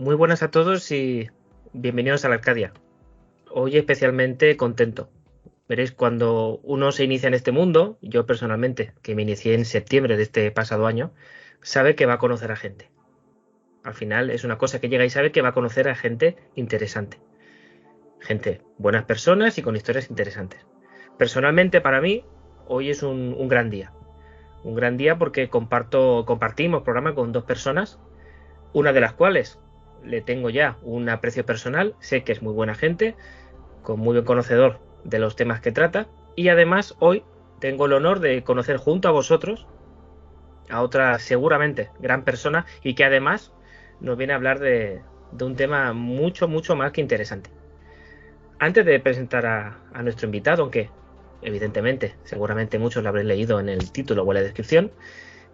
Muy buenas a todos y bienvenidos a la Arcadia. Hoy especialmente contento. Veréis, cuando uno se inicia en este mundo, yo personalmente, que me inicié en septiembre de este pasado año, sabe que va a conocer a gente. Al final es una cosa que llega y sabe que va a conocer a gente interesante. Gente, buenas personas y con historias interesantes. Personalmente, para mí, hoy es un gran día. Un gran día porque compartimos programa con dos personas, una de las cuales le tengo ya un aprecio personal, sé que es muy buena gente, con muy buen conocedor de los temas que trata, y además hoy tengo el honor de conocer junto a vosotros a otra seguramente gran persona y que además nos viene a hablar de un tema mucho más que interesante. Antes de presentar a nuestro invitado, aunque evidentemente seguramente muchos lo habréis leído en el título o en la descripción,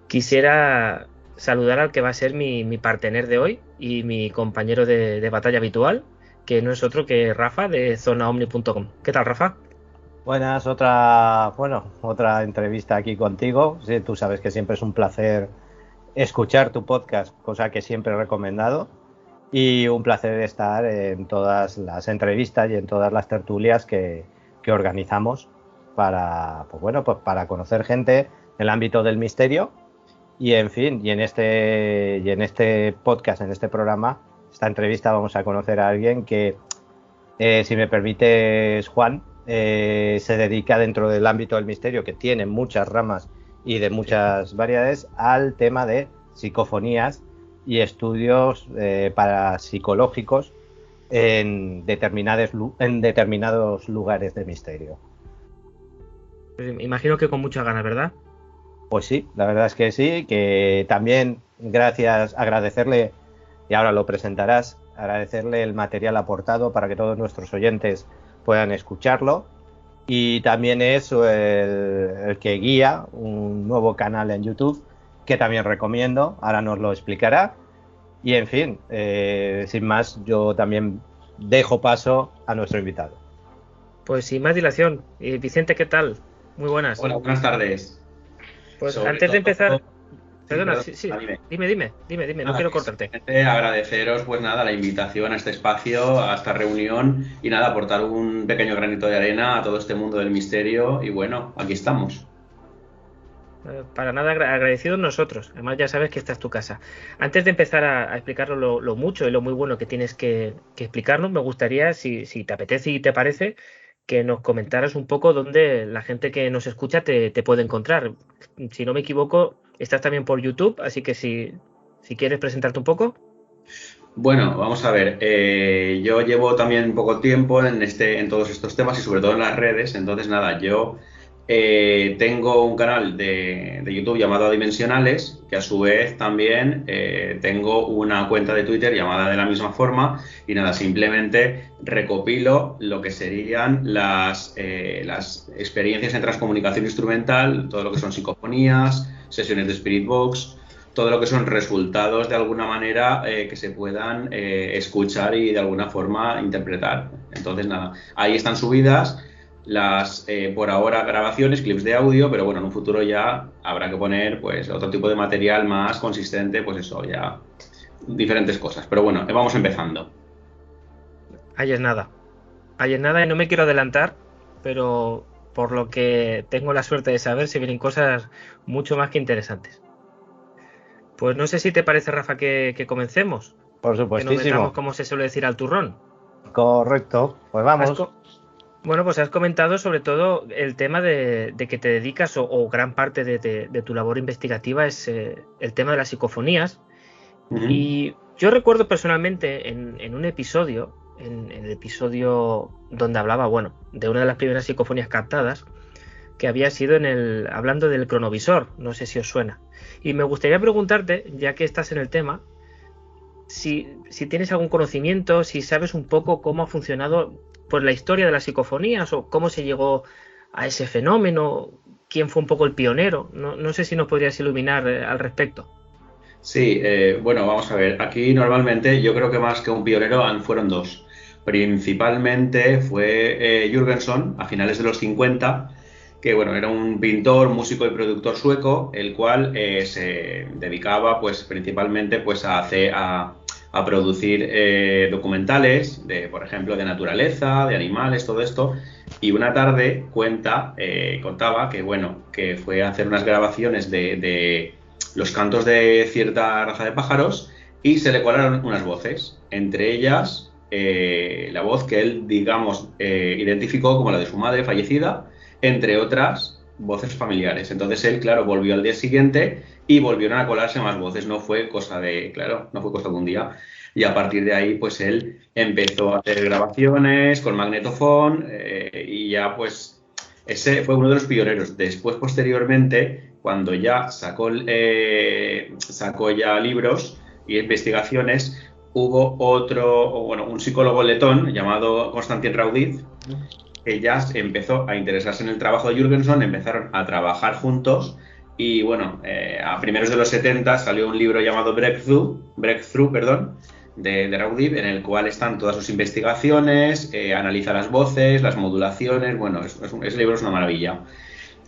quisiera saludar al que va a ser mi partener de hoy y mi compañero de batalla habitual, que no es otro que Rafa de zonaomni.com. ¿Qué tal, Rafa? Buenas, otra entrevista aquí contigo. Sí, tú sabes que siempre es un placer escuchar tu podcast, cosa que siempre he recomendado, y un placer estar en todas las entrevistas y en todas las tertulias que organizamos pues para conocer gente en el ámbito del misterio. Y en fin, y en este podcast, en este programa, esta entrevista vamos a conocer a alguien que, si me permites, Juan, se dedica dentro del ámbito del misterio, que tiene muchas ramas y de Sí. muchas variedades, al tema de psicofonías y estudios parapsicológicos en determinados lugares de misterio. Pues imagino que con muchas ganas, ¿verdad? Pues sí, la verdad es que sí, que también agradecerle, y ahora lo presentarás, agradecerle el material aportado para que todos nuestros oyentes puedan escucharlo. Y también es el que guía un nuevo canal en YouTube que también recomiendo, ahora nos lo explicará. Y en fin, sin más, yo también dejo paso a nuestro invitado. Pues sin más dilación. Vicente, ¿qué tal? Muy buenas. Hola, buenas tardes. Pues Sobre antes de todo, empezar, sí, perdona, perdón, sí, sí, dime. dime, no Nada, quiero que cortarte. simplemente agradeceros, pues nada, la invitación a este espacio, a esta reunión y nada, aportar un pequeño granito de arena a todo este mundo del misterio y bueno, aquí estamos. Para nada agradecidos nosotros. Además, ya sabes que esta es tu casa. Antes de empezar a explicarlo lo mucho y lo muy bueno que tienes que explicarnos, me gustaría, si te apetece y te parece, que nos comentaras un poco dónde la gente que nos escucha te puede encontrar. Si no me equivoco, estás también por YouTube, así que si quieres presentarte un poco. Bueno, vamos a ver. Yo llevo también poco tiempo en todos estos temas y sobre todo en las redes. Entonces, nada, yo tengo un canal de YouTube llamado Dimensionales, que a su vez también tengo una cuenta de Twitter llamada de la misma forma. Y nada, simplemente recopilo lo que serían las experiencias en transcomunicación instrumental, todo lo que son psicofonías, sesiones de Spirit Box, todo lo que son resultados de alguna manera que se puedan escuchar y de alguna forma interpretar. Entonces, nada, ahí están subidas las, por ahora, grabaciones, clips de audio, pero bueno, en un futuro ya habrá que poner pues otro tipo de material más consistente, pues eso, ya diferentes cosas. Pero bueno, vamos empezando. Ahí es nada. Ahí es nada y no me quiero adelantar, pero por lo que tengo la suerte de saber, se vienen cosas mucho más que interesantes. Pues no sé si te parece, Rafa, que comencemos, Por que nos metamos, supuestísimo. como se suele decir, al turrón. Correcto. Pues Has vamos. co- bueno, pues has comentado sobre todo el tema de que te dedicas o gran parte de tu labor investigativa es el tema de las psicofonías. Uh -huh. Y yo recuerdo personalmente en un episodio, en el episodio donde hablaba, bueno, de una de las primeras psicofonías captadas, que había sido hablando del cronovisor, no sé si os suena. Y me gustaría preguntarte, ya que estás en el tema, si tienes algún conocimiento, si sabes un poco cómo ha funcionado pues, la historia de las psicofonías o cómo se llegó a ese fenómeno, quién fue un poco el pionero. No sé si nos podrías iluminar al respecto. Sí, bueno, vamos a ver. Aquí normalmente yo creo que más que un pionero fueron dos. Principalmente fue Jürgenson a finales de los 50, que bueno, era un pintor, músico y productor sueco, el cual se dedicaba pues principalmente pues a a producir documentales, por ejemplo, de naturaleza, de animales, todo esto. Y una tarde contaba que, bueno, que fue a hacer unas grabaciones de los cantos de cierta raza de pájaros y se le colaron unas voces, entre ellas la voz que él, digamos, identificó como la de su madre fallecida, entre otras voces familiares. Entonces él, claro, volvió al día siguiente y volvieron a colarse más voces. No fue cosa de un día. Y a partir de ahí, pues él empezó a hacer grabaciones con magnetofón y ya, pues, ese fue uno de los pioneros. Después, posteriormente, cuando ya sacó ya libros y investigaciones, hubo un psicólogo letón llamado Konstantin Raudiv, que ya empezó a interesarse en el trabajo de Jürgenson, empezaron a trabajar juntos y bueno, a primeros de los 70 salió un libro llamado Breakthrough, de Raudiv, en el cual están todas sus investigaciones, analiza las voces, las modulaciones, bueno, ese libro es una maravilla.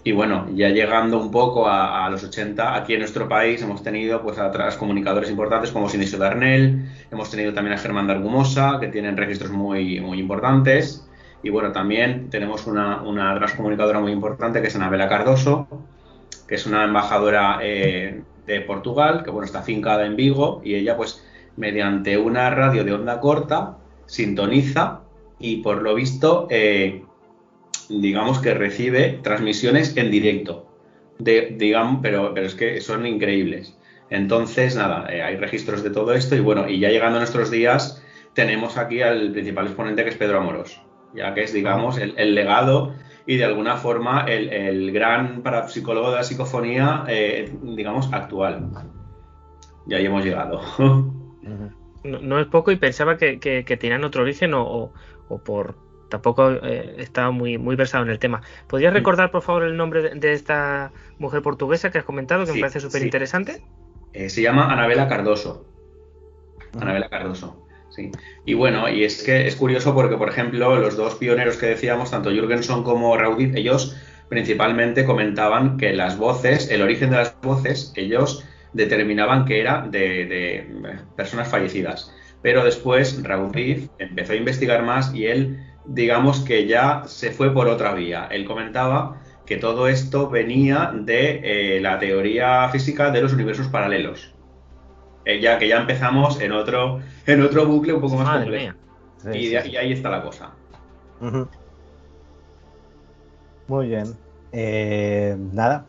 Y bueno, ya llegando un poco a los 80, aquí en nuestro país hemos tenido pues a otros comunicadores importantes como Sinesio Darnell, hemos tenido también a Germán Dargumosa, que tienen registros muy, muy importantes. Y bueno, también tenemos una transcomunicadora muy importante que es Anabela Cardoso, que es una embajadora de Portugal, que bueno, está afincada en Vigo, y ella pues mediante una radio de onda corta sintoniza y por lo visto digamos que recibe transmisiones en directo, pero es que son increíbles. Entonces, nada, hay registros de todo esto y bueno, y ya llegando a nuestros días tenemos aquí al principal exponente que es Pedro Amorós, ya que es, digamos, el legado y de alguna forma el gran parapsicólogo de la psicofonía, digamos, actual. Y ahí hemos llegado. No es poco y pensaba que tenían otro origen o por... Tampoco estaba muy versado en el tema. ¿Podrías recordar, por favor, el nombre de esta mujer portuguesa que has comentado, que me parece súper interesante? Se llama Anabela Cardoso. Anabela Cardoso, sí. Y bueno, y es que es curioso porque, por ejemplo, los dos pioneros que decíamos, tanto Jürgenson como Raudiv, ellos principalmente comentaban que las voces, el origen de las voces, ellos determinaban que era de personas fallecidas. Pero después Raudiv empezó a investigar más y él, digamos que ya se fue por otra vía. Él comentaba que todo esto venía de la teoría física de los universos paralelos. Ya que ya empezamos en otro bucle un poco más complejo. Sí, y ahí está la cosa. Muy bien. Nada,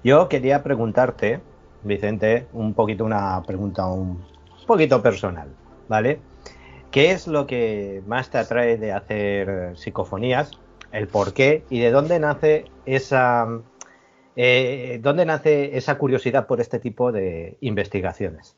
yo quería preguntarte, Vicente, una pregunta un poquito personal, ¿vale? ¿Qué es lo que más te atrae de hacer psicofonías? ¿El por qué? ¿Y de dónde nace esa curiosidad por este tipo de investigaciones?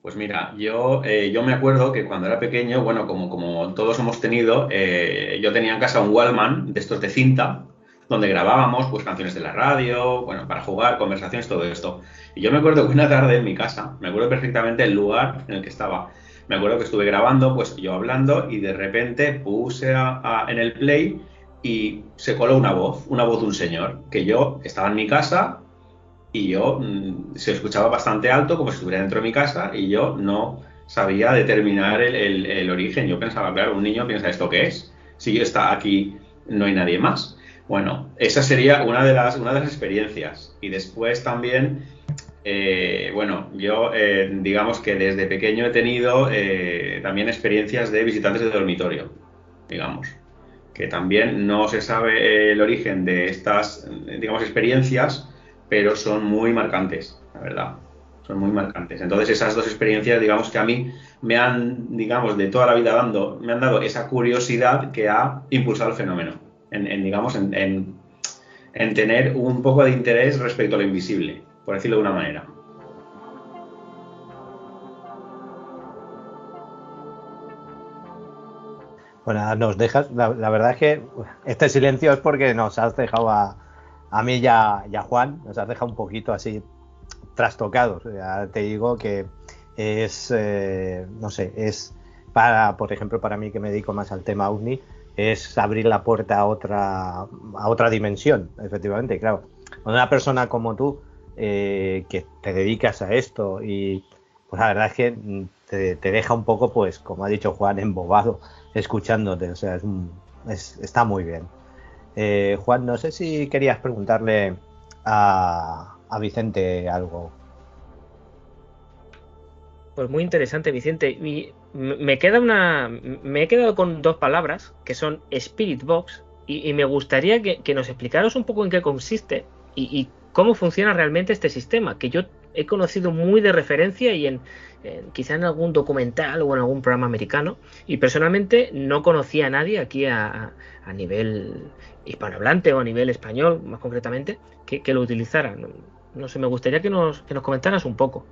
Pues mira, yo me acuerdo que cuando era pequeño, bueno, como todos hemos tenido, yo tenía en casa un Walkman de estos de cinta, donde grabábamos pues canciones de la radio, bueno, para jugar, conversaciones, todo esto. Y yo me acuerdo que una tarde en mi casa, me acuerdo perfectamente el lugar en el que estaba. Me acuerdo que estuve grabando, pues yo hablando, y de repente puse en el play y se coló una voz de un señor, que yo estaba en mi casa y yo se escuchaba bastante alto, como si estuviera dentro de mi casa, y yo no sabía determinar el origen. Yo pensaba, claro, un niño piensa, ¿esto qué es? Si yo está aquí, no hay nadie más. Bueno, esa sería una de las experiencias. Y después también, bueno, yo digamos que desde pequeño he tenido también experiencias de visitantes de dormitorio, digamos, que también no se sabe el origen de estas, digamos, experiencias, pero son muy marcantes, la verdad, son muy marcantes. Entonces esas dos experiencias, digamos que a mí me han, digamos, de toda la vida me han dado esa curiosidad que ha impulsado el fenómeno, en tener un poco de interés respecto a lo invisible, por decirlo de una manera. Bueno, nos dejas, la verdad es que este silencio es porque nos has dejado a mí y a Juan, nos has dejado un poquito así trastocados. Ya te digo que es, no sé, es por ejemplo, para mí que me dedico más al tema OVNI, es abrir la puerta a otra dimensión, efectivamente, claro. Una persona como tú, que te dedicas a esto y pues la verdad es que te deja un poco, pues, como ha dicho Juan, embobado escuchándote. O sea, está muy bien. Juan, no sé si querías preguntarle a Vicente algo. Pues muy interesante, Vicente. Y me he quedado con dos palabras que son Spirit Box y me gustaría que nos explicaras un poco en qué consiste y cómo funciona realmente este sistema, que yo he conocido muy de referencia y quizá en algún documental o en algún programa americano, y personalmente no conocía a nadie aquí a nivel hispanohablante o a nivel español, más concretamente, que lo utilizara. No sé, me gustaría que nos comentaras un poco.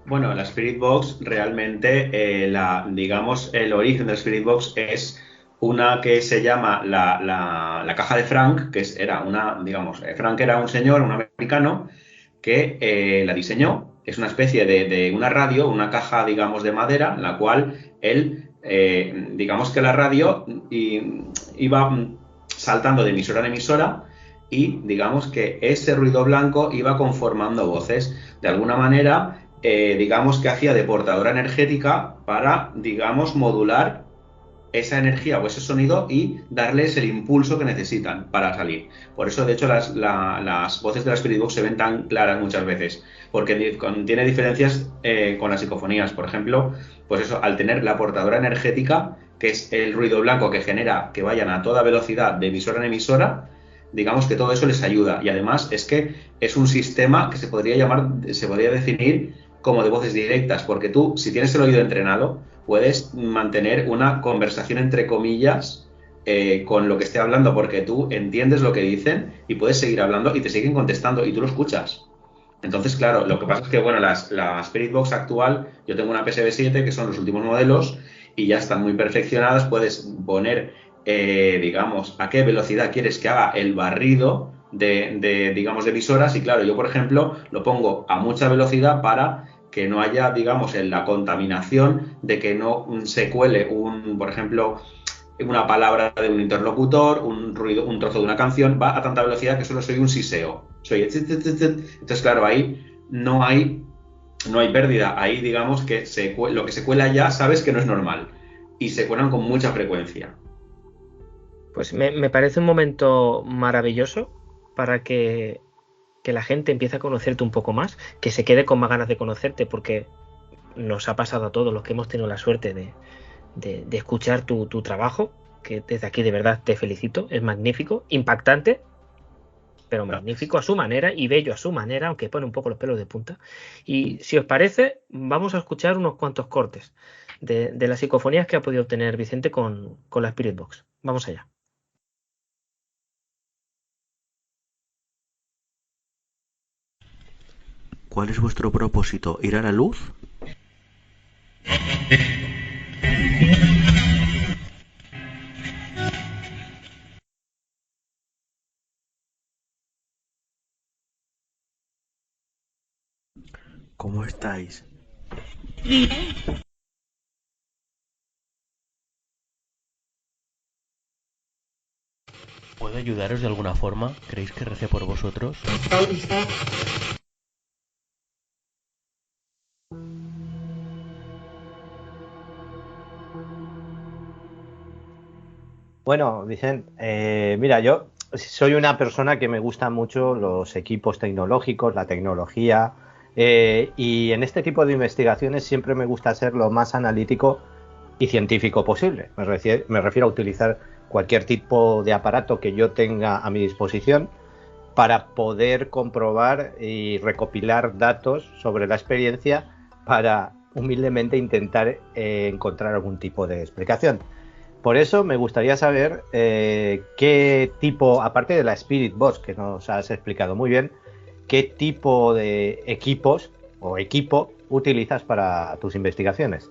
Bueno, la Spirit Box realmente, digamos, el origen de la Spirit Box es una que se llama la caja de Frank, era una, digamos, Frank era un señor, un americano, que la diseñó. Es una especie de una radio, una caja, digamos, de madera, la cual él, digamos que la radio iba saltando de emisora en emisora y, digamos que ese ruido blanco iba conformando voces. De alguna manera, digamos que hacía de portadora energética para, digamos, modular esa energía o ese sonido y darles el impulso que necesitan para salir. Por eso, de hecho, las voces de la Spirit Box se ven tan claras muchas veces, porque tiene diferencias con las psicofonías. Por ejemplo, pues eso, al tener la portadora energética, que es el ruido blanco que genera que vayan a toda velocidad de emisora en emisora, digamos que todo eso les ayuda. Y además es que es un sistema que se podría definir como de voces directas, porque tú, si tienes el oído entrenado, puedes mantener una conversación entre comillas con lo que esté hablando, porque tú entiendes lo que dicen y puedes seguir hablando y te siguen contestando y tú lo escuchas. Entonces, claro, lo que pasa es que, bueno, la Spirit Box actual, yo tengo una PSB7, que son los últimos modelos, y ya están muy perfeccionadas. Puedes poner, digamos, a qué velocidad quieres que haga el barrido digamos, de emisoras. Y claro, yo, por ejemplo, lo pongo a mucha velocidad para que no haya, digamos, en la contaminación de que no se cuele por ejemplo, una palabra de un interlocutor, un ruido, un trozo de una canción, va a tanta velocidad que solo soy un siseo. Entonces, claro, ahí no hay pérdida. Ahí, digamos, que lo que se cuela ya sabes que no es normal. Y se cuelan con mucha frecuencia. Pues me parece un momento maravilloso para que la gente empiece a conocerte un poco más, que se quede con más ganas de conocerte, porque nos ha pasado a todos los que hemos tenido la suerte de escuchar tu trabajo, que desde aquí de verdad te felicito, es magnífico, impactante, pero magnífico a su manera y bello a su manera, aunque pone un poco los pelos de punta. Y si os parece, vamos a escuchar unos cuantos cortes de las psicofonías que ha podido obtener Vicente con la Spirit Box. Vamos allá. ¿Cuál es vuestro propósito? ¿Ir a la luz? ¿Cómo estáis? ¿Puedo ayudaros de alguna forma? ¿Queréis que rece por vosotros? Bueno, Vicente, mira, yo soy una persona que me gustan mucho los equipos tecnológicos, la tecnología, y en este tipo de investigaciones siempre me gusta ser lo más analítico y científico posible. Me refiero a utilizar cualquier tipo de aparato que yo tenga a mi disposición para poder comprobar y recopilar datos sobre la experiencia para humildemente intentar encontrar algún tipo de explicación. Por eso me gustaría saber qué tipo, aparte de la Spirit Box que nos has explicado muy bien, qué tipo de equipos o equipo utilizas para tus investigaciones.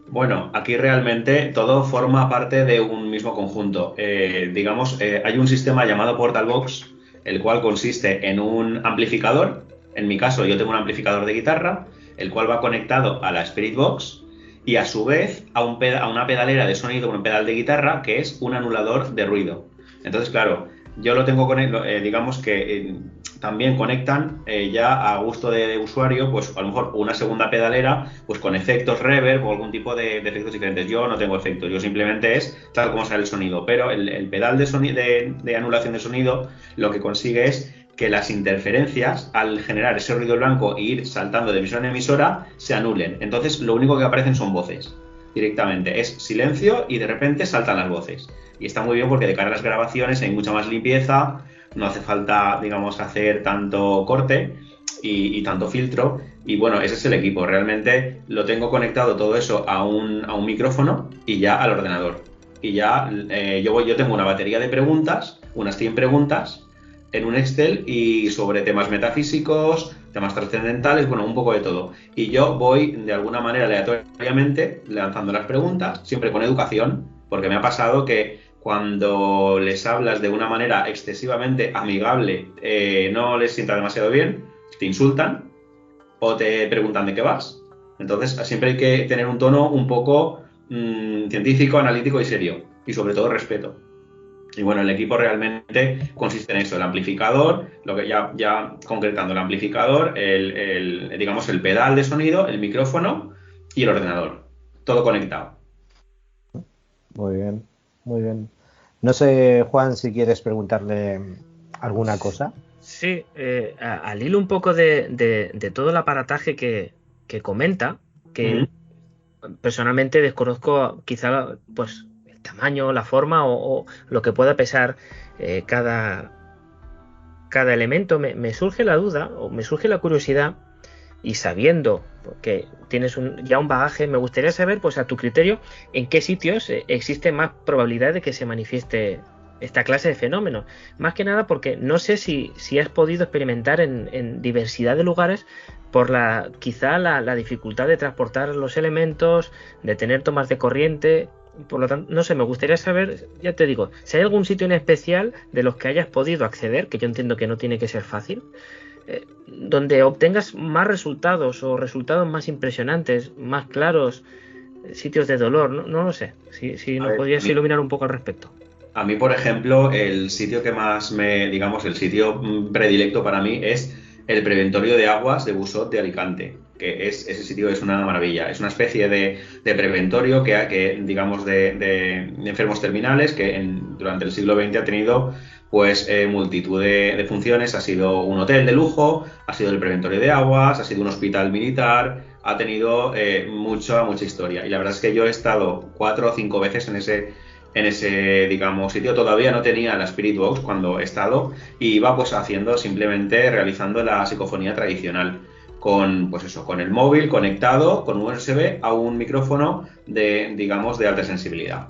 Bueno, aquí realmente todo forma parte de un mismo conjunto. Digamos, hay un sistema llamado Portal Box, el cual consiste en un amplificador. En mi caso, yo tengo un amplificador de guitarra, el cual va conectado a la Spirit Box y a su vez a una pedalera de sonido, un pedal de guitarra, que es un anulador de ruido. Entonces, claro, yo lo tengo digamos que también conectan ya a gusto de usuario, pues a lo mejor una segunda pedalera, pues con efectos reverb o algún tipo de efectos diferentes. Yo no tengo efectos, yo simplemente es tal como sale el sonido, pero el pedal de, de anulación de sonido lo que consigue es que las interferencias, al generar ese ruido blanco e ir saltando de emisora en emisora, se anulen. Entonces lo único que aparecen son voces directamente. Es silencio y de repente saltan las voces. Y está muy bien porque de cara a las grabaciones hay mucha más limpieza, no hace falta, digamos, hacer tanto corte y tanto filtro. Y bueno, ese es el equipo. Realmente lo tengo conectado todo eso a un micrófono y ya al ordenador. Y ya yo tengo una batería de preguntas, unas 100 preguntas, en un Excel y sobre temas metafísicos, temas trascendentales, bueno, un poco de todo. Y yo voy de alguna manera aleatoriamente lanzando las preguntas, siempre con educación, porque me ha pasado que cuando les hablas de una manera excesivamente amigable, no les sienta demasiado bien, te insultan o te preguntan de qué vas. Entonces siempre hay que tener un tono un poco científico, analítico y serio, y sobre todo respeto. Y bueno, el equipo realmente consiste en eso, el amplificador, lo que ya concretando el amplificador, digamos el pedal de sonido, el micrófono y el ordenador, todo conectado. Muy bien, muy bien. No sé, Juan, si quieres preguntarle alguna cosa. Sí, al hilo un poco de todo el aparataje que comenta, que personalmente desconozco quizá pues el tamaño, la forma o lo que pueda pesar cada elemento, me surge la duda o me surge la curiosidad, y sabiendo que tienes ya un bagaje, me gustaría saber, pues a tu criterio, en qué sitios existe más probabilidad de que se manifieste esta clase de fenómenos. Más que nada porque no sé si has podido experimentar en diversidad de lugares por quizá la dificultad de transportar los elementos, de tener tomas de corriente. Por lo tanto, no sé, me gustaría saber, ya te digo, si hay algún sitio en especial de los que hayas podido acceder, que yo entiendo que no tiene que ser fácil, donde obtengas más resultados o resultados más impresionantes, más claros, sitios de dolor, no lo sé. Si nos podrías iluminar un poco al respecto. A mí, por ejemplo, el sitio que más el sitio predilecto para mí es el Preventorio de Aguas de Busot de Alicante, que ese sitio es una maravilla. Es una especie de preventorio que digamos, de enfermos terminales que durante el siglo XX ha tenido pues multitud de funciones. Ha sido un hotel de lujo, ha sido el Preventorio de Aguas, ha sido un hospital militar, ha tenido mucha historia. Y la verdad es que yo he estado 4 o 5 veces en ese, digamos, sitio. Todavía no tenía la Spirit Box cuando he estado y iba pues realizando la psicofonía tradicional con, pues eso, con el móvil conectado con USB a un micrófono digamos, de alta sensibilidad.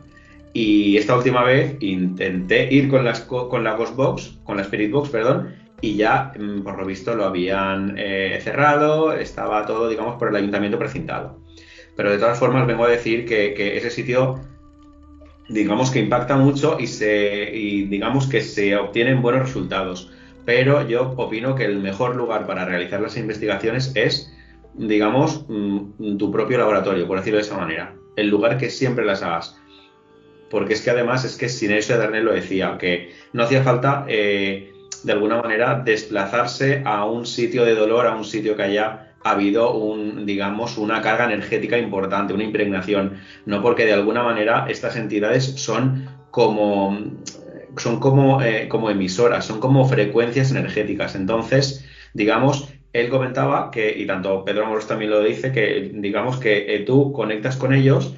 Y esta última vez intenté ir con la Ghost Box, con la Spirit Box, perdón, y ya, por lo visto, lo habían cerrado, estaba todo, digamos, por el ayuntamiento precintado. Pero de todas formas vengo a decir que ese sitio, digamos que impacta mucho y digamos que se obtienen buenos resultados. Pero yo opino que el mejor lugar para realizar las investigaciones es, digamos, tu propio laboratorio, por decirlo de esa manera. El lugar que siempre las hagas. Porque es que además, Sinesio Darnell lo decía, que no hacía falta, de alguna manera, desplazarse a un sitio de dolor, a un sitio que haya habido digamos, una carga energética importante, una impregnación. No, porque de alguna manera estas entidades son como emisoras, son como frecuencias energéticas. Entonces, digamos, él comentaba que, y tanto Pedro Amorós también lo dice, que digamos que tú conectas con ellos,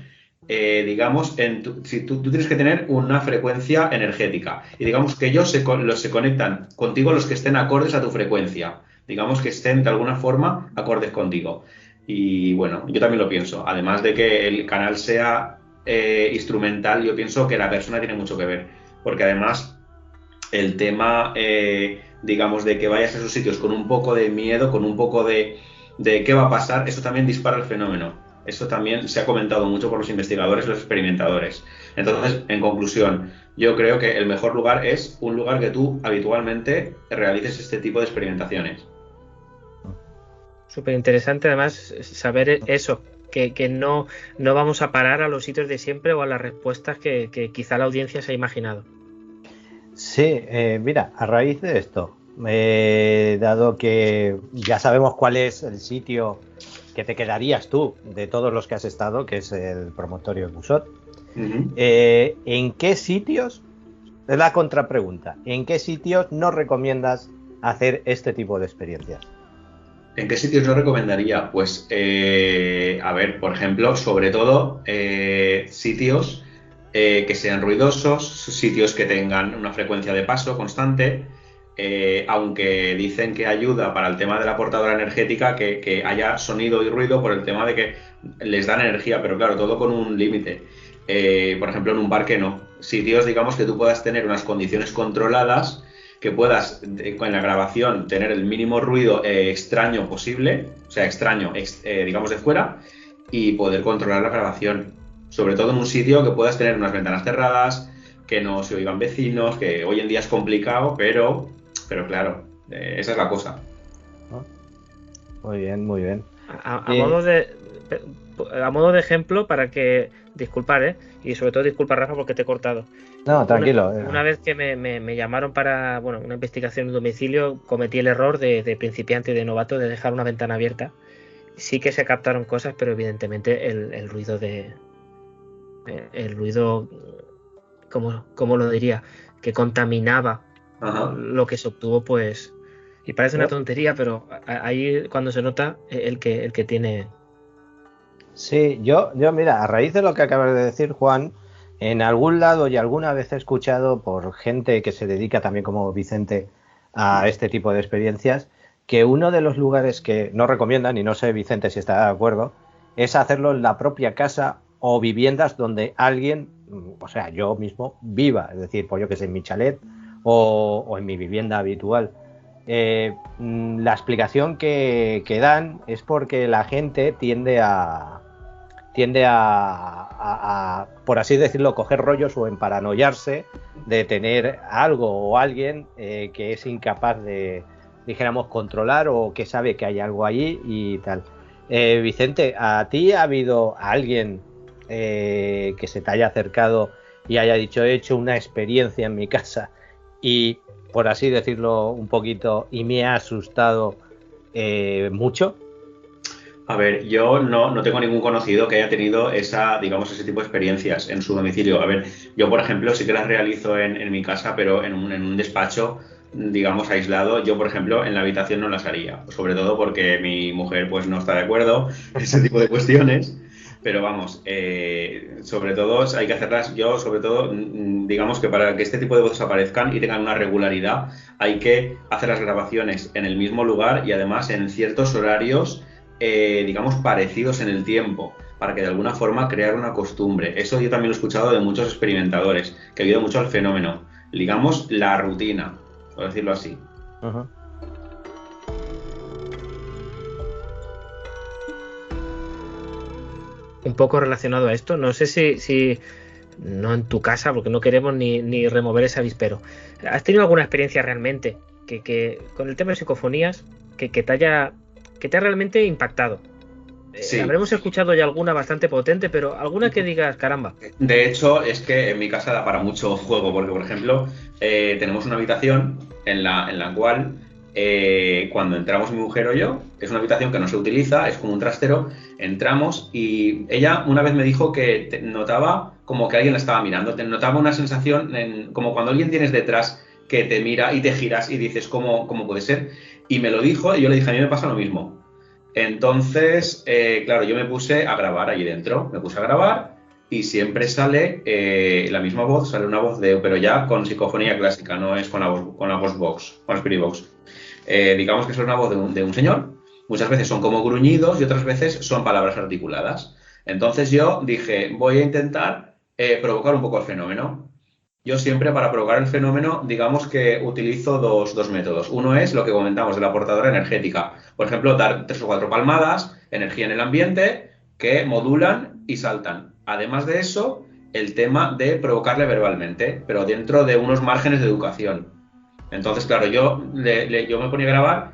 digamos, si tú tienes que tener una frecuencia energética y digamos que ellos se conectan contigo los que estén acordes a tu frecuencia, digamos que estén de alguna forma acordes contigo. Y bueno, yo también lo pienso, además de que el canal sea instrumental, yo pienso que la persona tiene mucho que ver, porque además el tema, digamos, de que vayas a esos sitios con un poco de miedo, con un poco de qué va a pasar, eso también dispara el fenómeno. Eso también se ha comentado mucho por los investigadores y los experimentadores. Entonces, en conclusión, yo creo que el mejor lugar es un lugar que tú habitualmente realices este tipo de experimentaciones. Súper interesante además saber eso, que no vamos a parar a los sitios de siempre o a las respuestas que quizá la audiencia se ha imaginado. Sí, mira, a raíz de esto, dado que ya sabemos cuál es el sitio que te quedarías tú de todos los que has estado, que es el promontorio de Busot. ¿En qué sitios, es la contrapregunta, en qué sitios no recomiendas hacer este tipo de experiencias? ¿En qué sitios no recomendaría? Pues, a ver, por ejemplo, sobre todo sitios que sean ruidosos, sitios que tengan una frecuencia de paso constante, aunque dicen que ayuda para el tema de la portadora energética que haya sonido y ruido por el tema de que les dan energía, pero claro, todo con un límite. Por ejemplo, en un parque no. Sitios, digamos, que tú puedas tener unas condiciones controladas, que puedas en la grabación tener el mínimo ruido extraño posible, o sea, extraño, digamos, de fuera, y poder controlar la grabación. Sobre todo en un sitio que puedas tener unas ventanas cerradas, que no se oigan vecinos, que hoy en día es complicado, pero claro, esa es la cosa. Muy bien, muy bien. A modo de ejemplo, para que... Disculpar, y sobre todo disculpa, Rafa, porque te he cortado. No, tranquilo. Una vez que me llamaron para una investigación en domicilio, cometí el error de principiante y de novato de dejar una ventana abierta. Sí que se captaron cosas, pero evidentemente el ruido el ruido, ¿cómo lo diría? Que contaminaba lo que se obtuvo, pues... Y parece una tontería, pero ahí cuando se nota el que tiene... Sí, yo mira, a raíz de lo que acabas de decir, Juan, en algún lado y alguna vez he escuchado por gente que se dedica también como Vicente a este tipo de experiencias, que uno de los lugares que no recomiendan, y no sé Vicente si está de acuerdo, es hacerlo en la propia casa o viviendas donde alguien, o sea, yo mismo viva, es decir, pues yo que sé, en mi chalet o en mi vivienda habitual. La explicación que dan es porque la gente tiende a, por así decirlo, coger rollos o emparanoiarse de tener algo o alguien que es incapaz de, dijéramos, controlar o que sabe que hay algo allí y tal. Vicente, ¿a ti ha habido alguien que se te haya acercado y haya dicho, he hecho una experiencia en mi casa y, por así decirlo un poquito, y me ha asustado mucho? A ver, yo no tengo ningún conocido que haya tenido ese tipo de experiencias en su domicilio. A ver, yo, por ejemplo, sí que las realizo en mi casa, pero en un despacho, digamos, aislado. Yo, por ejemplo, en la habitación no las haría, sobre todo porque mi mujer pues no está de acuerdo en ese tipo de cuestiones. Pero vamos, sobre todo hay que hacerlas, yo sobre todo, digamos que para que este tipo de voces aparezcan y tengan una regularidad, hay que hacer las grabaciones en el mismo lugar y además en ciertos horarios, digamos, parecidos en el tiempo, para que de alguna forma crear una costumbre. Eso yo también lo he escuchado de muchos experimentadores, que ayuda mucho al fenómeno. Digamos, la rutina, por decirlo así. Uh-huh. Un poco relacionado a esto, no sé si no en tu casa, porque no queremos ni remover ese avispero. ¿Has tenido alguna experiencia realmente que con el tema de psicofonías que te haya realmente impactado? Sí. Habremos escuchado ya alguna bastante potente, pero alguna que digas, caramba. De hecho, es que en mi casa da para mucho juego, porque, por ejemplo, tenemos una habitación en la cual, cuando entramos mi mujer o yo, es una habitación que no se utiliza, es como un trastero, entramos y ella una vez me dijo que notaba como que alguien la estaba mirando, notaba una sensación como cuando alguien tienes detrás que te mira y te giras y dices, ¿cómo puede ser? Y me lo dijo y yo le dije, a mí me pasa lo mismo. Entonces, claro, yo me puse a grabar allí dentro, me puse a grabar y siempre sale la misma voz, sale una voz pero ya con psicofonía clásica, no es con la voz box, con la Spirit Box. Digamos que es una voz de un señor, muchas veces son como gruñidos y otras veces son palabras articuladas. Entonces yo dije, voy a intentar provocar un poco el fenómeno. Yo siempre para provocar el fenómeno, digamos que utilizo dos métodos. Uno es lo que comentamos de la portadora energética. Por ejemplo, dar 3 o 4 palmadas, energía en el ambiente, que modulan y saltan. Además de eso, el tema de provocarle verbalmente, pero dentro de unos márgenes de educación. Entonces, claro, yo me ponía a grabar,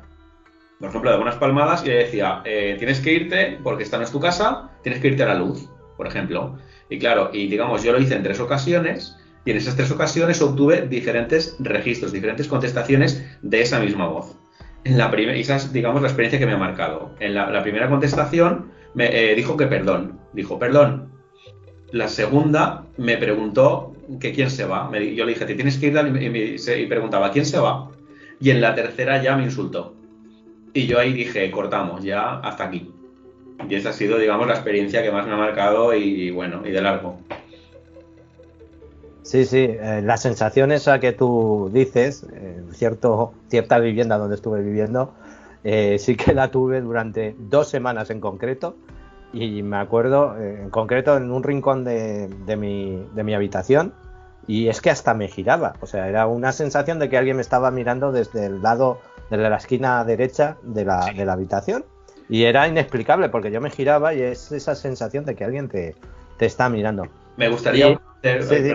por ejemplo, de algunas palmadas y le decía, tienes que irte, porque esta no es tu casa, tienes que irte a la luz, por ejemplo. Y claro, y digamos, yo lo hice en 3 ocasiones. Y en esas 3 ocasiones obtuve diferentes registros, diferentes contestaciones de esa misma voz. Y esa es, digamos, la experiencia que me ha marcado. En la primera contestación me dijo que perdón. Dijo, perdón. La segunda me preguntó que quién se va. Yo le dije, te tienes que ir, y preguntaba, ¿quién se va? Y en la tercera ya me insultó. Y yo ahí dije, cortamos, ya hasta aquí. Y esa ha sido, digamos, la experiencia que más me ha marcado y bueno, y de largo. Sí, sí, la sensación esa que tú dices, cierta vivienda donde estuve viviendo, sí que la tuve durante 2 semanas en concreto. Y me acuerdo, en concreto, en un rincón de mi habitación, y es que hasta me giraba. O sea, era una sensación de que alguien me estaba mirando desde el lado, desde la esquina derecha de la habitación. Y era inexplicable porque yo me giraba y es esa sensación de que alguien te está mirando. Me gustaría Sí.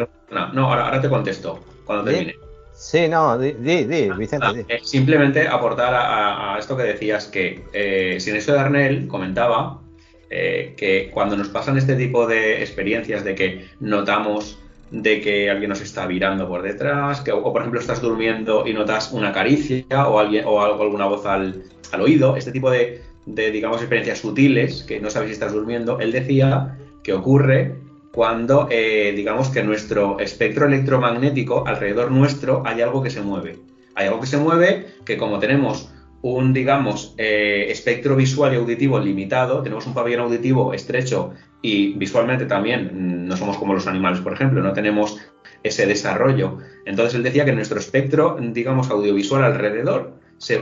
No, ahora te contesto cuando termine. Sí, no, Vicente, di. Simplemente aportar a esto que decías, que Sinesio de Arnel comentaba que cuando nos pasan este tipo de experiencias de que notamos de que alguien nos está virando por detrás, o por ejemplo estás durmiendo y notas una caricia o alguna voz al oído, este tipo de, digamos, experiencias sutiles que no sabes si estás durmiendo, él decía que ocurre cuando digamos que nuestro espectro electromagnético alrededor nuestro hay algo que se mueve. Hay algo que se mueve que, como tenemos un, digamos, espectro visual y auditivo limitado, tenemos un pabellón auditivo estrecho y visualmente también no somos como los animales, por ejemplo, no tenemos ese desarrollo. Entonces él decía que en nuestro espectro, digamos, audiovisual alrededor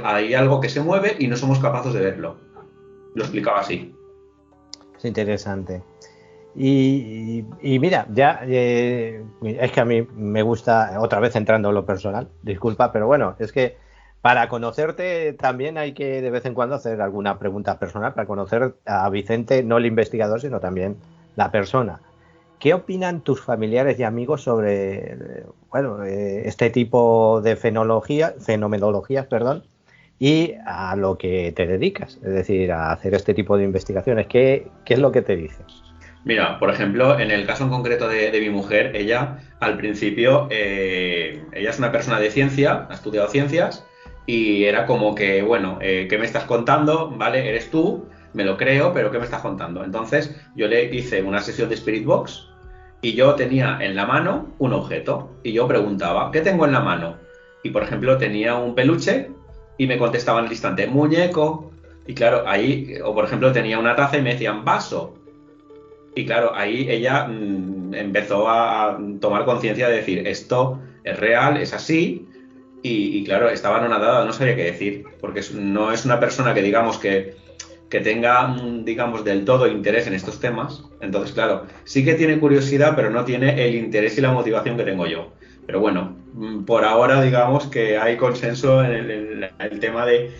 hay algo que se mueve y no somos capaces de verlo. Lo explicaba así. Es interesante. Y mira, ya es que a mí me gusta, otra vez entrando en lo personal, disculpa, pero bueno, es que para conocerte también hay que de vez en cuando hacer alguna pregunta personal para conocer a Vicente, no el investigador, sino también la persona. ¿Qué opinan tus familiares y amigos sobre este tipo de fenomenologías, perdón, y a lo que te dedicas? Es decir, a hacer este tipo de investigaciones. ¿Qué es lo que te dicen? Mira, por ejemplo, en el caso en concreto de mi mujer, ella al principio, ella es una persona de ciencia, ha estudiado ciencias y era como que, bueno, ¿qué me estás contando? ¿Vale? Eres tú, me lo creo, pero ¿qué me estás contando? Entonces yo le hice una sesión de Spirit Box y yo tenía en la mano un objeto y yo preguntaba, ¿qué tengo en la mano? Y por ejemplo tenía un peluche y me contestaban al instante, muñeco. Y claro, ahí, o por ejemplo tenía una taza y me decían, vaso. Y claro, ahí ella empezó a tomar conciencia de decir, esto es real, es así, y claro, estaba anonadada, no sabía qué decir, porque no es una persona que digamos que tenga, digamos, del todo interés en estos temas. Entonces, claro, sí que tiene curiosidad, pero no tiene el interés y la motivación que tengo yo. Pero bueno, por ahora digamos que hay consenso en el tema de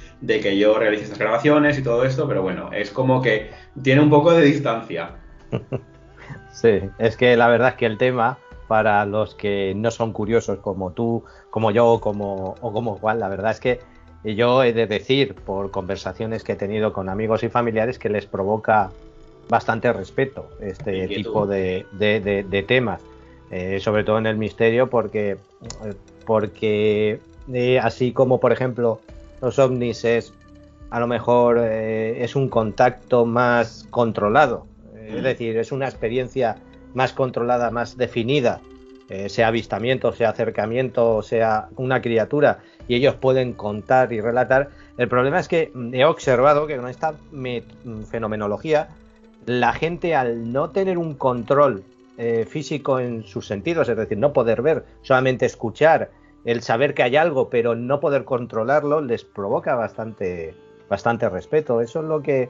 que yo realice estas grabaciones y todo esto, pero bueno, es como que tiene un poco de distancia. Sí, es que la verdad es que el tema, para los que no son curiosos como tú, como yo o como Juan, la verdad es que yo he de decir, por conversaciones que he tenido con amigos y familiares, que les provoca bastante respeto este tipo de temas, sobre todo en el misterio, porque así como, por ejemplo, los ovnis a lo mejor es un contacto más controlado. Es decir, es una experiencia más controlada, más definida, sea avistamiento, sea acercamiento, sea una criatura, y ellos pueden contar y relatar. El problema es que he observado que con esta fenomenología, la gente, al no tener un control físico en sus sentidos, es decir, no poder ver, solamente escuchar, el saber que hay algo, pero no poder controlarlo, les provoca bastante respeto. Eso es lo que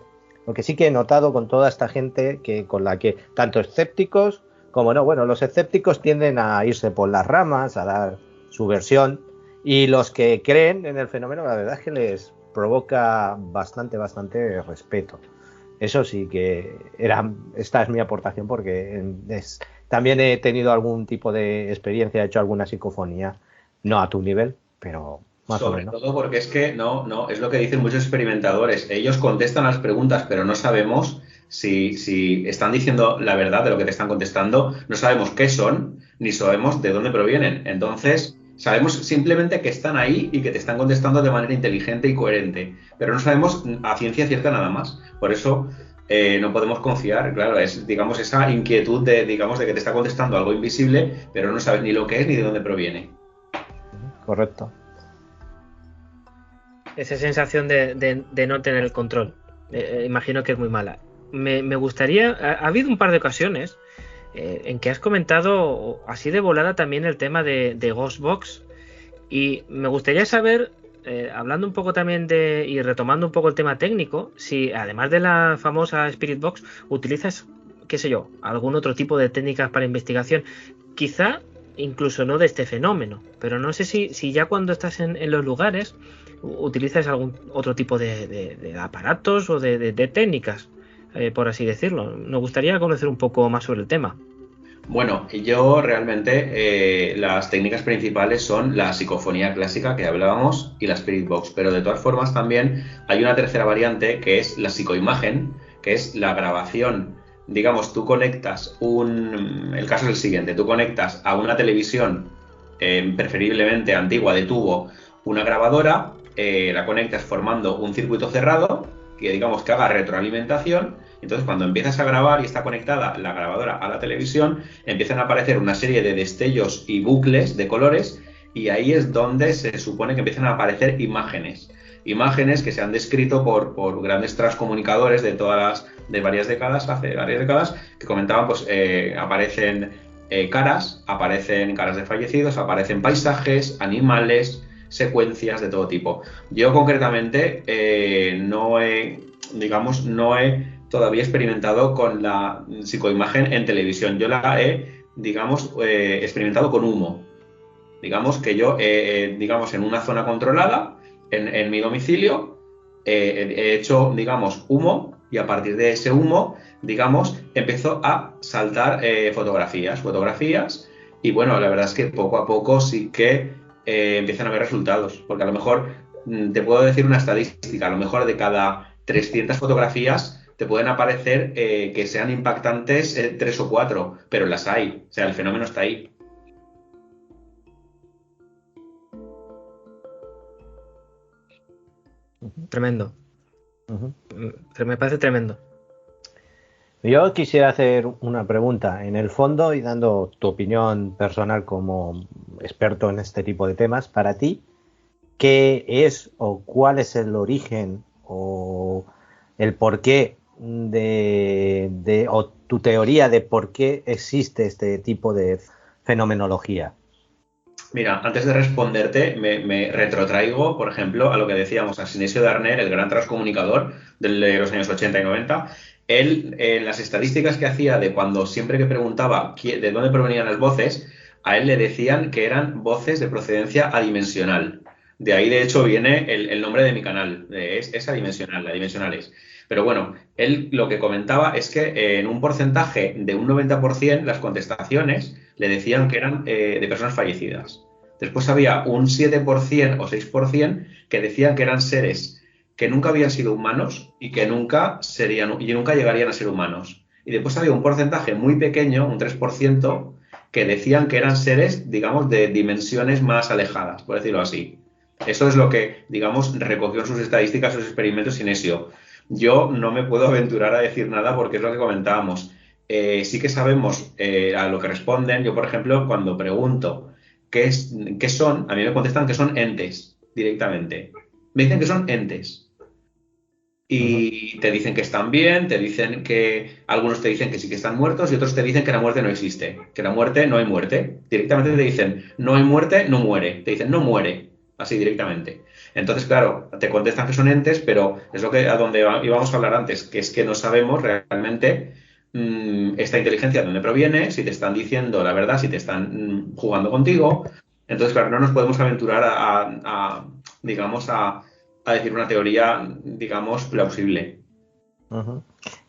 sí que he notado con toda esta gente con la que, tanto escépticos como no, bueno, los escépticos tienden a irse por las ramas, a dar su versión, y los que creen en el fenómeno, la verdad es que les provoca bastante respeto. Eso sí que esta es mi aportación, porque también he tenido algún tipo de experiencia, he hecho alguna psicofonía, no a tu nivel, pero más o menos. Sobre todo porque es que no, es lo que dicen muchos experimentadores. Ellos contestan las preguntas, pero no sabemos si están diciendo la verdad de lo que te están contestando, no sabemos qué son, ni sabemos de dónde provienen. Entonces, sabemos simplemente que están ahí y que te están contestando de manera inteligente y coherente, pero no sabemos a ciencia cierta nada más. Por eso no podemos confiar, claro, es, digamos, esa inquietud digamos, de que te está contestando algo invisible, pero no sabes ni lo que es ni de dónde proviene. Correcto. Esa sensación de no tener el control. Imagino que es muy mala. Me gustaría, ha habido un par de ocasiones en que has comentado así de volada también el tema de Ghostbox, y me gustaría saber, hablando un poco también y retomando un poco el tema técnico, si además de la famosa Spirit Box utilizas, qué sé yo, algún otro tipo de técnicas para investigación, quizá incluso no de este fenómeno, pero no sé si ya cuando estás en los lugares utilizas algún otro tipo de aparatos o de técnicas, por así decirlo. Nos gustaría conocer un poco más sobre el tema. Bueno, yo realmente las técnicas principales son la psicofonía clásica que hablábamos y la Spirit Box, pero de todas formas también hay una tercera variante que es la psicoimagen, que es la grabación. Digamos, tú conectas el caso es el siguiente, tú conectas a una televisión preferiblemente antigua de tubo una grabadora, la conectas formando un circuito cerrado que digamos que haga retroalimentación. Entonces, cuando empiezas a grabar y está conectada la grabadora a la televisión, empiezan a aparecer una serie de destellos y bucles de colores, y ahí es donde se supone que empiezan a aparecer imágenes. Imágenes que se han descrito por grandes transcomunicadores de varias décadas, hace varias décadas, que comentaban, pues aparecen aparecen caras de fallecidos, aparecen paisajes, animales, secuencias de todo tipo. Yo concretamente no he todavía experimentado con la psicoimagen en televisión. Yo la he, digamos, experimentado con humo. Digamos que yo, digamos, en una zona controlada, en mi domicilio, he hecho, digamos, humo, y a partir de ese humo, digamos, empezó a saltar fotografías, y bueno, la verdad es que poco a poco sí que empiezan a haber resultados, porque a lo mejor te puedo decir una estadística, a lo mejor de cada 300 fotografías te pueden aparecer que sean impactantes 3 o 4, pero las hay, o sea, el fenómeno está ahí. Tremendo. Me parece tremendo. Yo quisiera hacer una pregunta en el fondo y dando tu opinión personal como experto en este tipo de temas. Para ti, ¿qué es o cuál es el origen o el porqué o tu teoría de por qué existe este tipo de fenomenología? Mira, antes de responderte, me retrotraigo, por ejemplo, a lo que decíamos, a Sinesio Darner, el gran transcomunicador de los años 80 y 90. Él, en las estadísticas que hacía de cuando siempre que preguntaba de dónde provenían las voces, a él le decían que eran voces de procedencia adimensional. De ahí, de hecho, viene el nombre de mi canal, es adimensional, adimensionales. Pero bueno, él lo que comentaba es que en un porcentaje de un 90% las contestaciones le decían que eran de personas fallecidas. Después había un 7% o 6% que decían que eran seres que nunca habían sido humanos y que nunca llegarían a ser humanos. Y después había un porcentaje muy pequeño, un 3%, que decían que eran seres, digamos, de dimensiones más alejadas, por decirlo así. Eso es lo que, digamos, recogió en sus estadísticas, sus experimentos Sinesio. Yo no me puedo aventurar a decir nada porque es lo que comentábamos. Sí que sabemos a lo que responden. Yo, por ejemplo, cuando pregunto qué son, a mí me contestan que son entes directamente. Me dicen que son entes. Y te dicen que están bien, algunos te dicen que sí que están muertos y otros te dicen que la muerte no existe, que la muerte no hay muerte. Directamente te dicen no hay muerte, no muere. Te dicen no muere, así directamente. Entonces, claro, te contestan que son entes, pero es lo que a donde íbamos a hablar antes, que es que no sabemos realmente esta inteligencia de dónde proviene, si te están diciendo la verdad, si te están jugando contigo. Entonces, claro, no nos podemos aventurar digamos, a decir una teoría, digamos, plausible.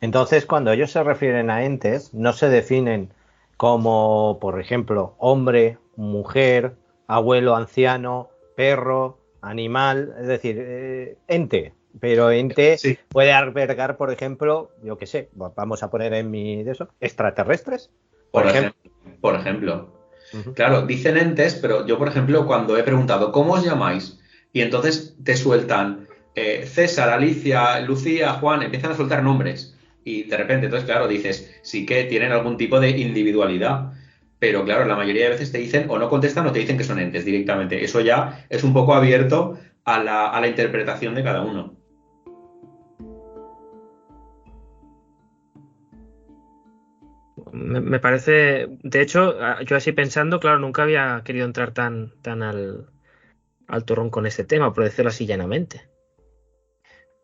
Entonces, cuando ellos se refieren a entes, no se definen como, por ejemplo, hombre, mujer, abuelo, anciano, perro, animal, es decir, ente. pero ente Sí. puede albergar, por ejemplo, yo qué sé, vamos a poner en mi de eso, extraterrestres, por ejemplo. Por ejemplo. Ujú. Claro, dicen entes, pero yo, por ejemplo, cuando he preguntado, ¿cómo os llamáis? Y entonces te sueltan César, Alicia, Lucía, Juan, empiezan a soltar nombres. Y de repente, entonces, claro, dices, sí que tienen algún tipo de individualidad. Pero claro, la mayoría de veces te dicen, o no contestan, o te dicen que son entes directamente. Eso ya es un poco abierto a la interpretación de cada uno. Me parece, de hecho, yo así pensando, claro, nunca había querido entrar tan al turrón con este tema, por decirlo así llanamente.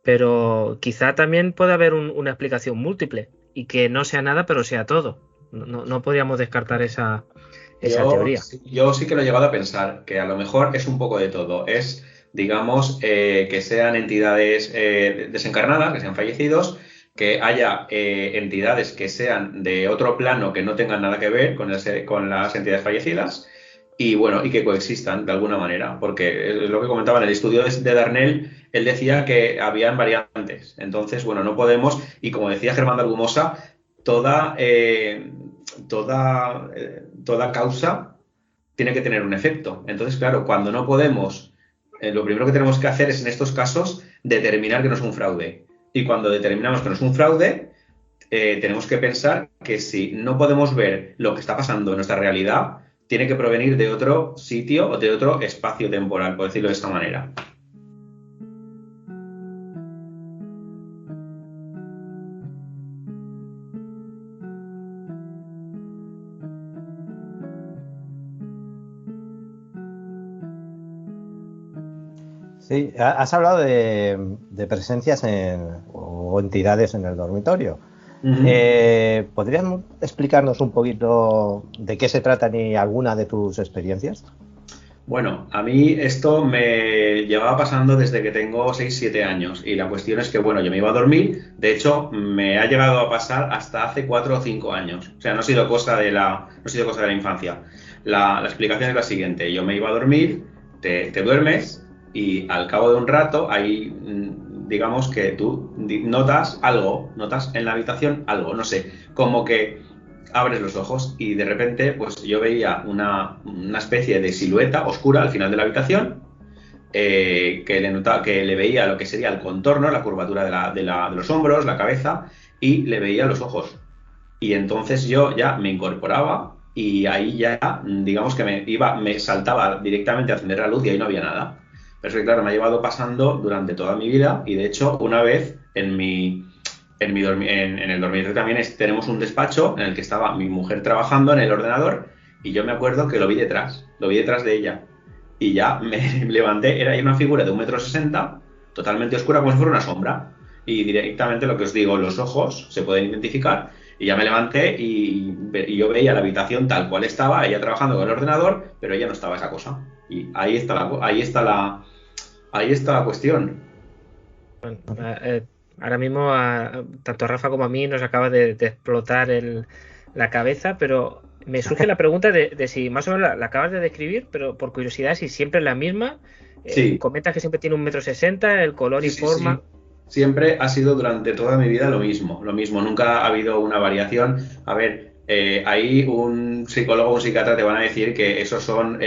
Pero quizá también puede haber una explicación múltiple y que no sea nada, pero sea todo. No podríamos descartar esa teoría. Yo sí que lo he llegado a pensar, que a lo mejor es un poco de todo. Es, digamos, que sean entidades desencarnadas, que sean fallecidos, que haya entidades que sean de otro plano que no tengan nada que ver con las entidades fallecidas y bueno, y que coexistan de alguna manera, porque es lo que comentaba en el estudio de Darnell, él decía que habían variantes. Entonces, bueno, no podemos, y como decía Germán de Argumosa, toda, toda causa tiene que tener un efecto. Entonces, claro, cuando no podemos, lo primero que tenemos que hacer es en estos casos determinar que no es un fraude. Y cuando determinamos que no es un fraude, tenemos que pensar que si no podemos ver lo que está pasando en nuestra realidad, tiene que provenir de otro sitio o de otro espacio temporal, por decirlo de esta manera. Sí, has hablado de presencias o entidades en el dormitorio. ¿Podrías explicarnos un poquito de qué se tratan y alguna de tus experiencias? Bueno, a mí esto me llevaba pasando desde que tengo 6 7 años y la cuestión es que, bueno, yo me iba a dormir, de hecho, me ha llegado a pasar hasta hace 4 o 5 años, o sea, no ha sido cosa de la infancia. La explicación es la siguiente, yo me iba a dormir, te duermes y al cabo de un rato, ahí digamos que tú notas algo, notas en la habitación algo, no sé, como que abres los ojos y de repente pues yo veía una especie de silueta oscura al final de la habitación que le veía lo que sería el contorno, la curvatura de los hombros, la cabeza y le veía los ojos. Y entonces yo ya me incorporaba y ahí ya digamos que me saltaba directamente a encender la luz y ahí no había nada. Pero es que claro, me ha llevado pasando durante toda mi vida y de hecho una vez en el dormitorio también tenemos un despacho en el que estaba mi mujer trabajando en el ordenador y yo me acuerdo que lo vi detrás de ella. Y ya me levanté, era una figura de 1,60 m, totalmente oscura como si fuera una sombra. Y directamente lo que os digo, los ojos se pueden identificar. Y ya me levanté y yo veía la habitación tal cual estaba, ella trabajando con el ordenador, pero ella no estaba esa cosa. Y ahí está la cuestión. Bueno, ahora mismo tanto a Rafa como a mí nos acaba de explotar la cabeza, pero me surge la pregunta de si más o menos la acabas de describir, pero por curiosidad, si siempre es la misma. Sí. Comentas que siempre tiene 1,60 m, el color y Sí, sí, forma. sí. Siempre ha sido durante toda mi vida lo mismo, nunca ha habido una variación. A ver, ahí un psicólogo o un psiquiatra te van a decir que eso son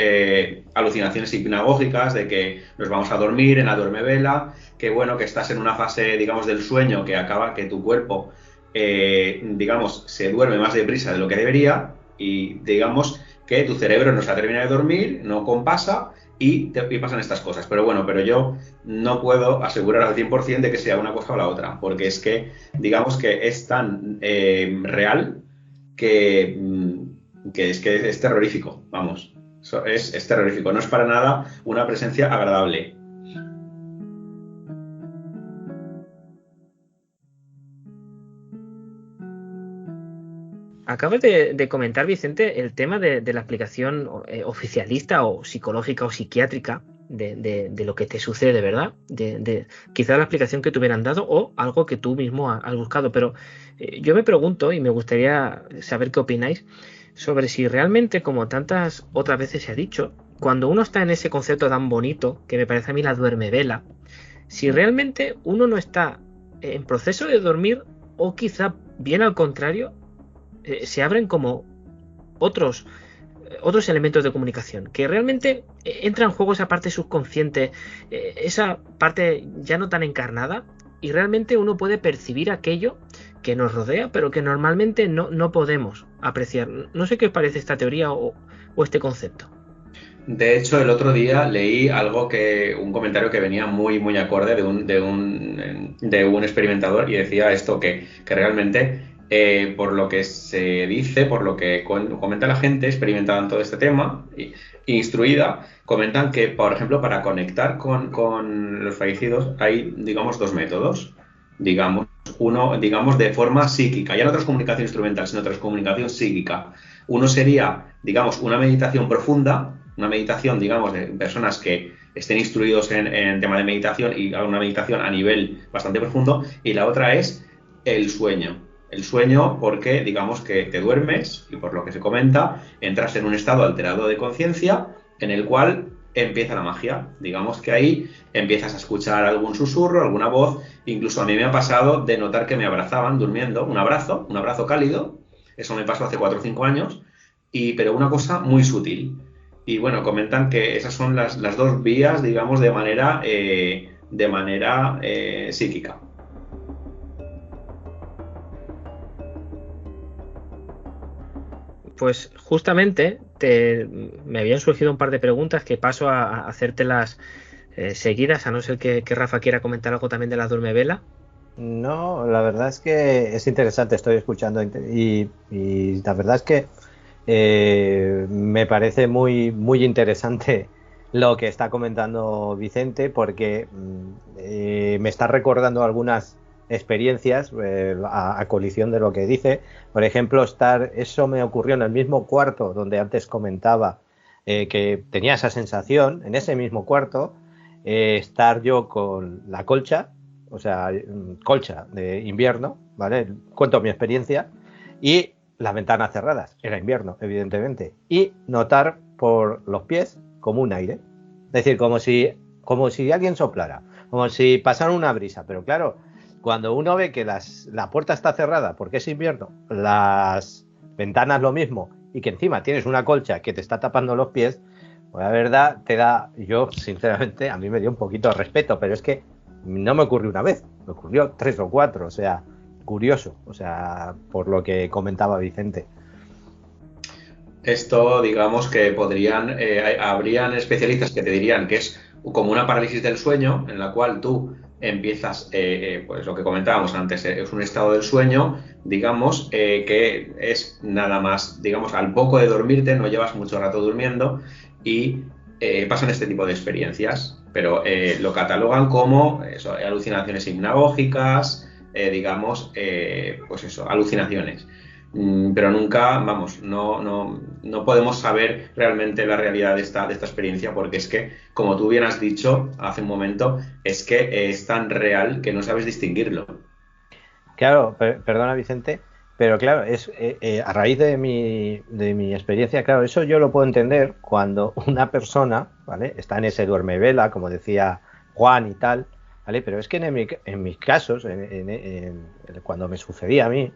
alucinaciones hipnagógicas, de que nos vamos a dormir en la duermevela, que bueno, que estás en una fase, digamos, del sueño que acaba que tu cuerpo, digamos, se duerme más deprisa de lo que debería y digamos que tu cerebro no se ha terminado de dormir, no compasa y pasan estas cosas. Pero bueno, pero yo no puedo asegurar al 100% de que sea una cosa o la otra, porque es que, digamos que es tan real que es terrorífico, vamos. Es terrorífico, no es para nada una presencia agradable. Acabas de comentar, Vicente, el tema de la explicación oficialista o psicológica o psiquiátrica de lo que te sucede, ¿verdad? Quizá la explicación que te hubieran dado o algo que tú mismo has buscado. Pero yo me pregunto, y me gustaría saber qué opináis, sobre si realmente, como tantas otras veces se ha dicho, cuando uno está en ese concepto tan bonito, que me parece a mí la duermevela, si realmente uno no está en proceso de dormir, o quizá bien al contrario, se abren como otros elementos de comunicación, que realmente entra en juego esa parte subconsciente, esa parte ya no tan encarnada, y realmente uno puede percibir aquello que nos rodea, pero que normalmente no podemos apreciar. No sé qué os parece esta teoría o este concepto. De hecho, el otro día leí un comentario que venía muy, muy acorde de un experimentador, y decía esto, que realmente, por lo que se dice, por lo que comenta la gente experimentada en todo este tema, instruida, comentan que, por ejemplo, para conectar con los fallecidos hay, digamos, dos métodos. Digamos, uno, digamos, de forma psíquica, ya no transcomunicación instrumental, sino transcomunicación psíquica. Uno sería, digamos, una meditación profunda, una meditación, digamos, de personas que estén instruidos en tema de meditación y hagan una meditación a nivel bastante profundo, y la otra es el sueño. El sueño porque, digamos, que te duermes y, por lo que se comenta, entras en un estado alterado de conciencia en el cual empieza la magia. Digamos que ahí empiezas a escuchar algún susurro, alguna voz. Incluso a mí me ha pasado de notar que me abrazaban durmiendo, un abrazo cálido. Eso me pasó hace 4 o 5 años, pero una cosa muy sutil. Y bueno, comentan que esas son las dos vías, digamos, de manera psíquica. Pues justamente me habían surgido un par de preguntas que paso a hacértelas seguidas, a no ser que Rafa quiera comentar algo también de la Durmevela. No, la verdad es que es interesante, estoy escuchando y la verdad es que me parece muy, muy interesante lo que está comentando Vicente, porque me está recordando algunas experiencias a colisión de lo que dice. Por ejemplo, eso me ocurrió en el mismo cuarto donde antes comentaba que tenía esa sensación, en ese mismo cuarto, estar yo con la colcha, o sea, colcha de invierno, ¿vale? Cuento mi experiencia, y las ventanas cerradas, era invierno, evidentemente, y notar por los pies como un aire, es decir, como si alguien soplara, como si pasara una brisa, pero claro, cuando uno ve que la puerta está cerrada porque es invierno, las ventanas lo mismo, y que encima tienes una colcha que te está tapando los pies, pues la verdad yo sinceramente, a mí me dio un poquito de respeto, pero es que no me ocurrió una vez, me ocurrió 3 o 4, o sea, curioso, o sea, por lo que comentaba Vicente. Esto, digamos que habrían especialistas que te dirían que es como una parálisis del sueño, en la cual tú empiezas, pues lo que comentábamos antes, es un estado del sueño, digamos, que es nada más, digamos, al poco de dormirte, no llevas mucho rato durmiendo, y pasan este tipo de experiencias, pero lo catalogan como eso, alucinaciones hipnagógicas, digamos, pues eso, alucinaciones. Pero nunca, vamos, no podemos saber realmente la realidad de esta experiencia, porque es que, como tú bien has dicho hace un momento, es que es tan real que no sabes distinguirlo. Claro, perdona Vicente, pero claro, es a raíz de mi experiencia, claro, eso yo lo puedo entender cuando una persona, ¿vale?, está en ese duermevela, como decía Juan y tal, ¿vale? Pero es que en mis casos, cuando me sucedía a mí,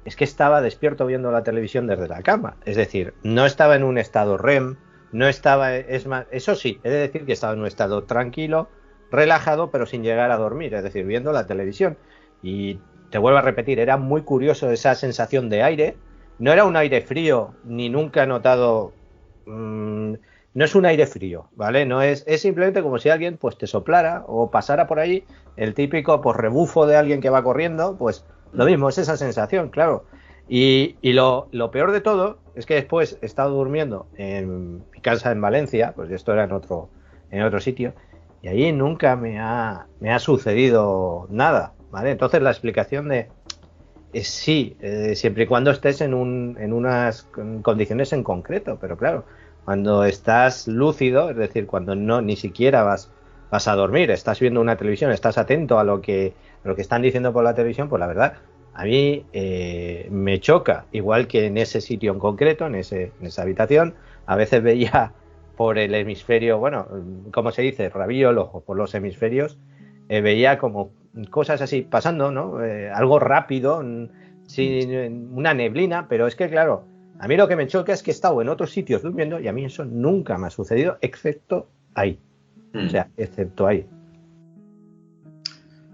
es que estaba despierto viendo la televisión desde la cama. Es decir, no estaba en un estado REM, no estaba, es más, eso sí, he de decir que estaba en un estado tranquilo, relajado, pero sin llegar a dormir, es decir, viendo la televisión. Y te vuelvo a repetir, era muy curioso esa sensación de aire. No era un aire frío, ni nunca he notado... no es un aire frío, ¿vale? No es simplemente como si alguien pues te soplara o pasara por ahí, el típico pues rebufo de alguien que va corriendo, pues lo mismo, es esa sensación, claro. Y lo peor de todo es que después he estado durmiendo en mi casa en Valencia, pues esto era en otro sitio, y allí nunca me ha sucedido nada, ¿vale? Entonces la explicación es sí, siempre y cuando estés en unas condiciones en concreto, pero claro, cuando estás lúcido, es decir, cuando ni siquiera vas a dormir, estás viendo una televisión, estás atento a lo que están diciendo por la televisión, pues la verdad, a mí me choca, igual que en ese sitio en concreto, en esa habitación, a veces veía por el hemisferio, bueno, ¿cómo se dice? Rabillo el ojo, por los hemisferios, veía como cosas así pasando, ¿no? Algo rápido, sin una neblina, pero es que claro, a mí lo que me choca es que he estado en otros sitios durmiendo y a mí eso nunca me ha sucedido, excepto ahí. O sea, excepto ahí.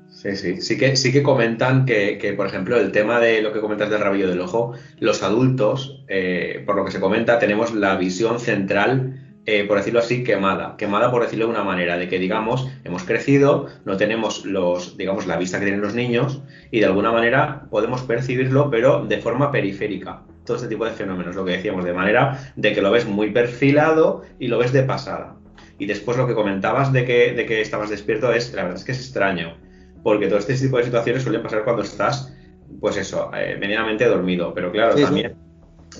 Sí, sí. Sí que comentan que, por ejemplo, el tema de lo que comentas del rabillo del ojo, los adultos, por lo que se comenta, tenemos la visión central, por decirlo así, quemada por decirlo de una manera, de que, digamos, hemos crecido, no tenemos digamos, la vista que tienen los niños y de alguna manera podemos percibirlo, pero de forma periférica. Todo este tipo de fenómenos, lo que decíamos, de manera de que lo ves muy perfilado y lo ves de pasada. Y después lo que comentabas de que estabas despierto la verdad es que es extraño. Porque todo este tipo de situaciones suelen pasar cuando estás, pues eso, medianamente dormido. Pero claro, Sí,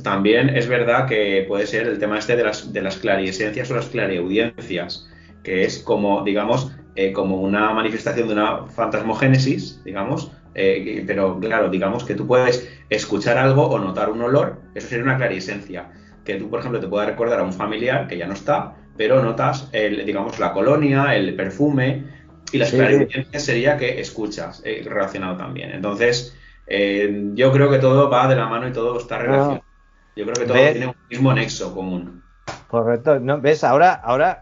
también es verdad que puede ser el tema este de las clariesencias o las clariaudiencias, que es como, digamos, como una manifestación de una fantasmogénesis, digamos, pero claro, digamos que tú puedes escuchar algo o notar un olor, eso sería una clariesencia. Que tú, por ejemplo, te puedas recordar a un familiar que ya no está, pero notas, digamos, la colonia, el perfume. Y las clarividencias sería que escuchas relacionado también. Entonces, yo creo que todo va de la mano y todo está relacionado. Yo creo que todo ¿Ves? tiene un mismo nexo común. Correcto. ¿No? ¿Ves? Ahora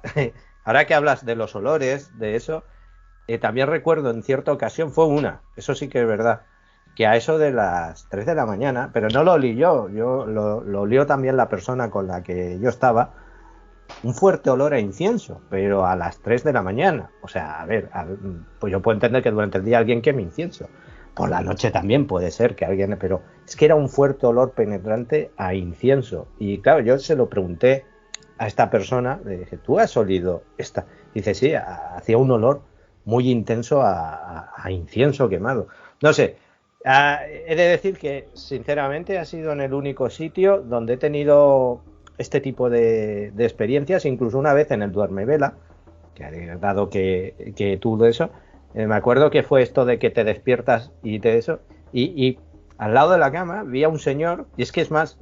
que hablas de los olores, de eso, también recuerdo en cierta ocasión, fue eso sí que es verdad, que a eso de las 3 de la mañana, pero no lo olí yo lo olió también la persona con la que yo estaba, un fuerte olor a incienso, pero a las 3 de la mañana. O sea, a ver, pues yo puedo entender que durante el día alguien queme incienso. Por la noche también puede ser que alguien, pero es que era un fuerte olor penetrante a incienso. Y claro, yo se lo pregunté a esta persona, le dije, ¿tú has olido esta? Dice, sí, hacía un olor muy intenso a incienso quemado. No sé, he de decir que sinceramente ha sido en el único sitio donde he tenido este tipo de experiencias, incluso una vez en el Duermevela, que dado que tú de eso, me acuerdo que fue esto de que te despiertas y te eso, y al lado de la cama vi a un señor, y es que es más,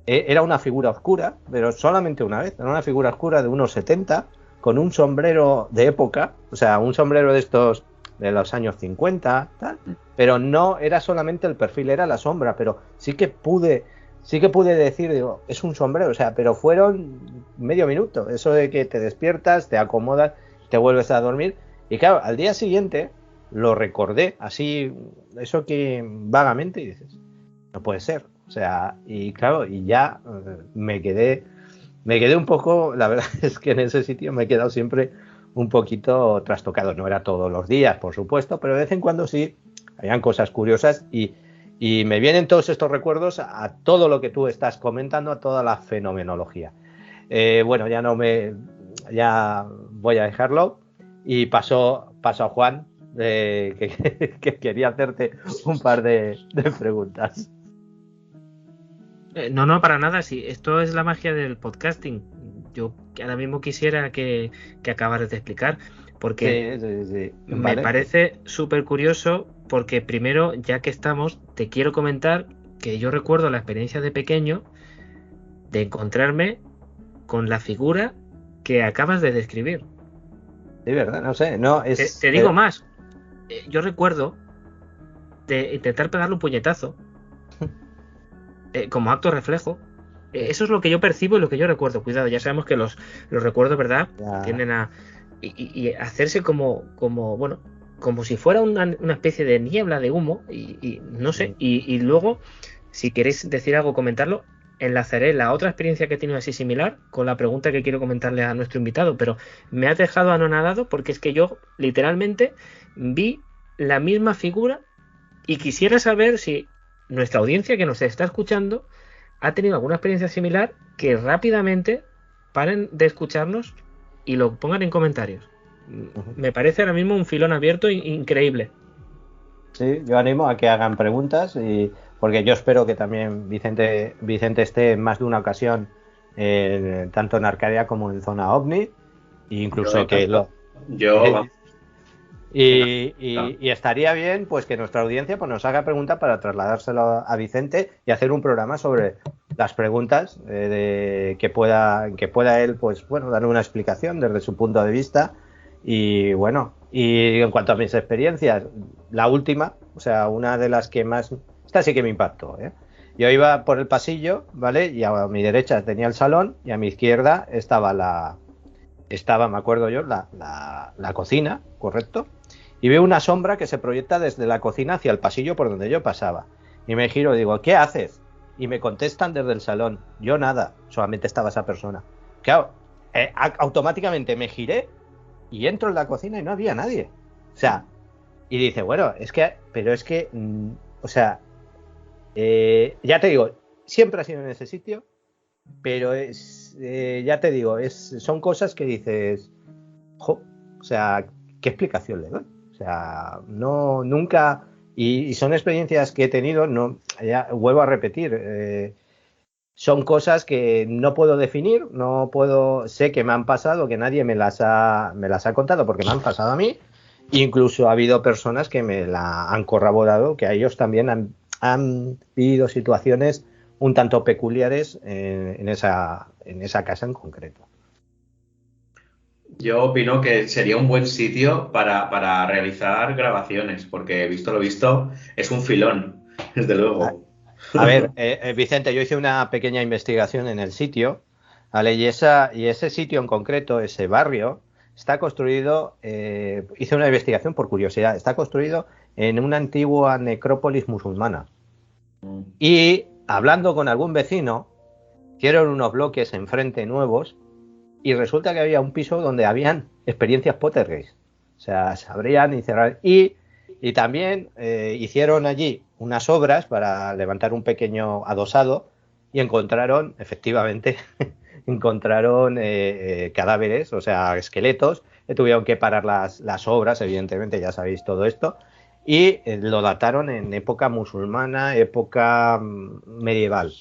era una figura oscura, pero solamente una vez, era una figura oscura de unos 70, con un sombrero de época, o sea, un sombrero de estos de los años 50, tal, pero no era solamente el perfil, era la sombra, pero sí que pude decir, digo, es un sombrero, o sea, pero fueron medio minuto, eso de que te despiertas, te acomodas, te vuelves a dormir, y claro, al día siguiente lo recordé, así, eso que vagamente, y dices, no puede ser, o sea, y claro, y ya me quedé un poco, la verdad es que en ese sitio me he quedado siempre un poquito trastocado, no era todos los días, por supuesto, pero de vez en cuando sí, habían cosas curiosas y me vienen todos estos recuerdos a todo lo que tú estás comentando, a toda la fenomenología. Bueno, ya voy a dejarlo y paso a Juan, que quería hacerte un par de preguntas. No, para nada, sí. Esto es la magia del podcasting. Yo ahora mismo quisiera que acabaras de explicar, porque sí. me parece súper curioso, porque primero, ya que estamos, te quiero comentar que yo recuerdo la experiencia de pequeño de encontrarme con la figura que acabas de describir. Sí, verdad, no sé, no es. Te digo más. Yo recuerdo de intentar pegarle un puñetazo como acto reflejo. Eso es lo que yo percibo y lo que yo recuerdo. Cuidado, ya sabemos que los recuerdos, ¿verdad? Ya. Tienden a y hacerse como bueno, como si fuera una especie de niebla de humo y no sé. Y luego, si queréis decir algo, comentarlo, enlazaré la otra experiencia que he tenido así similar con la pregunta que quiero comentarle a nuestro invitado, pero me ha dejado anonadado porque es que yo literalmente vi la misma figura y quisiera saber si nuestra audiencia que nos está escuchando ha tenido alguna experiencia similar, que rápidamente paren de escucharnos y lo pongan en comentarios. Me parece ahora mismo un filón abierto increíble. Sí, yo animo a que hagan preguntas porque yo espero que también Vicente esté en más de una ocasión tanto en Arcadia como en zona OVNI, e incluso y estaría bien pues que nuestra audiencia pues nos haga preguntas para trasladárselo a Vicente y hacer un programa sobre las preguntas que pueda él pues bueno dar una explicación desde su punto de vista y bueno Y en cuanto a mis experiencias, la última, o sea, una de las que más... Esta sí que me impactó, ¿eh? Yo iba por el pasillo, ¿vale? Y a mi derecha tenía el salón y a mi izquierda estaba, me acuerdo yo, la cocina, ¿correcto? Y veo una sombra que se proyecta desde la cocina hacia el pasillo por donde yo pasaba. Y me giro y digo, ¿qué haces? Y me contestan desde el salón, yo nada, solamente estaba esa persona. Claro, automáticamente me giré y entro en la cocina y no había nadie. O sea, y dice, bueno, pero es que, o sea, ya te digo, siempre ha sido en ese sitio, pero ya te digo, son cosas que dices, jo, o sea, ¿qué explicación le doy? O sea, no, nunca, y son experiencias que he tenido, no, ya vuelvo a repetir, son cosas que no puedo definir, sé que me han pasado, que nadie me las ha contado porque me han pasado a mí. Incluso ha habido personas que me la han corroborado, que a ellos también han vivido situaciones un tanto peculiares en esa casa en concreto. Yo opino que sería un buen sitio para realizar grabaciones, porque visto lo visto, es un filón, desde luego. A ver, Vicente, yo hice una pequeña investigación en el sitio, ¿vale? Y ese sitio en concreto, ese barrio, está construido, hice una investigación por curiosidad, está construido en una antigua necrópolis musulmana. Y hablando con algún vecino, hicieron unos bloques enfrente nuevos y resulta que había un piso donde habían experiencias poltergeist. O sea, se abrían y cerraban. Y también hicieron allí unas obras para levantar un pequeño adosado y encontraron, efectivamente, cadáveres, o sea, esqueletos. Tuvieron que parar las obras, evidentemente, ya sabéis todo esto. Y lo dataron en época musulmana, época medieval.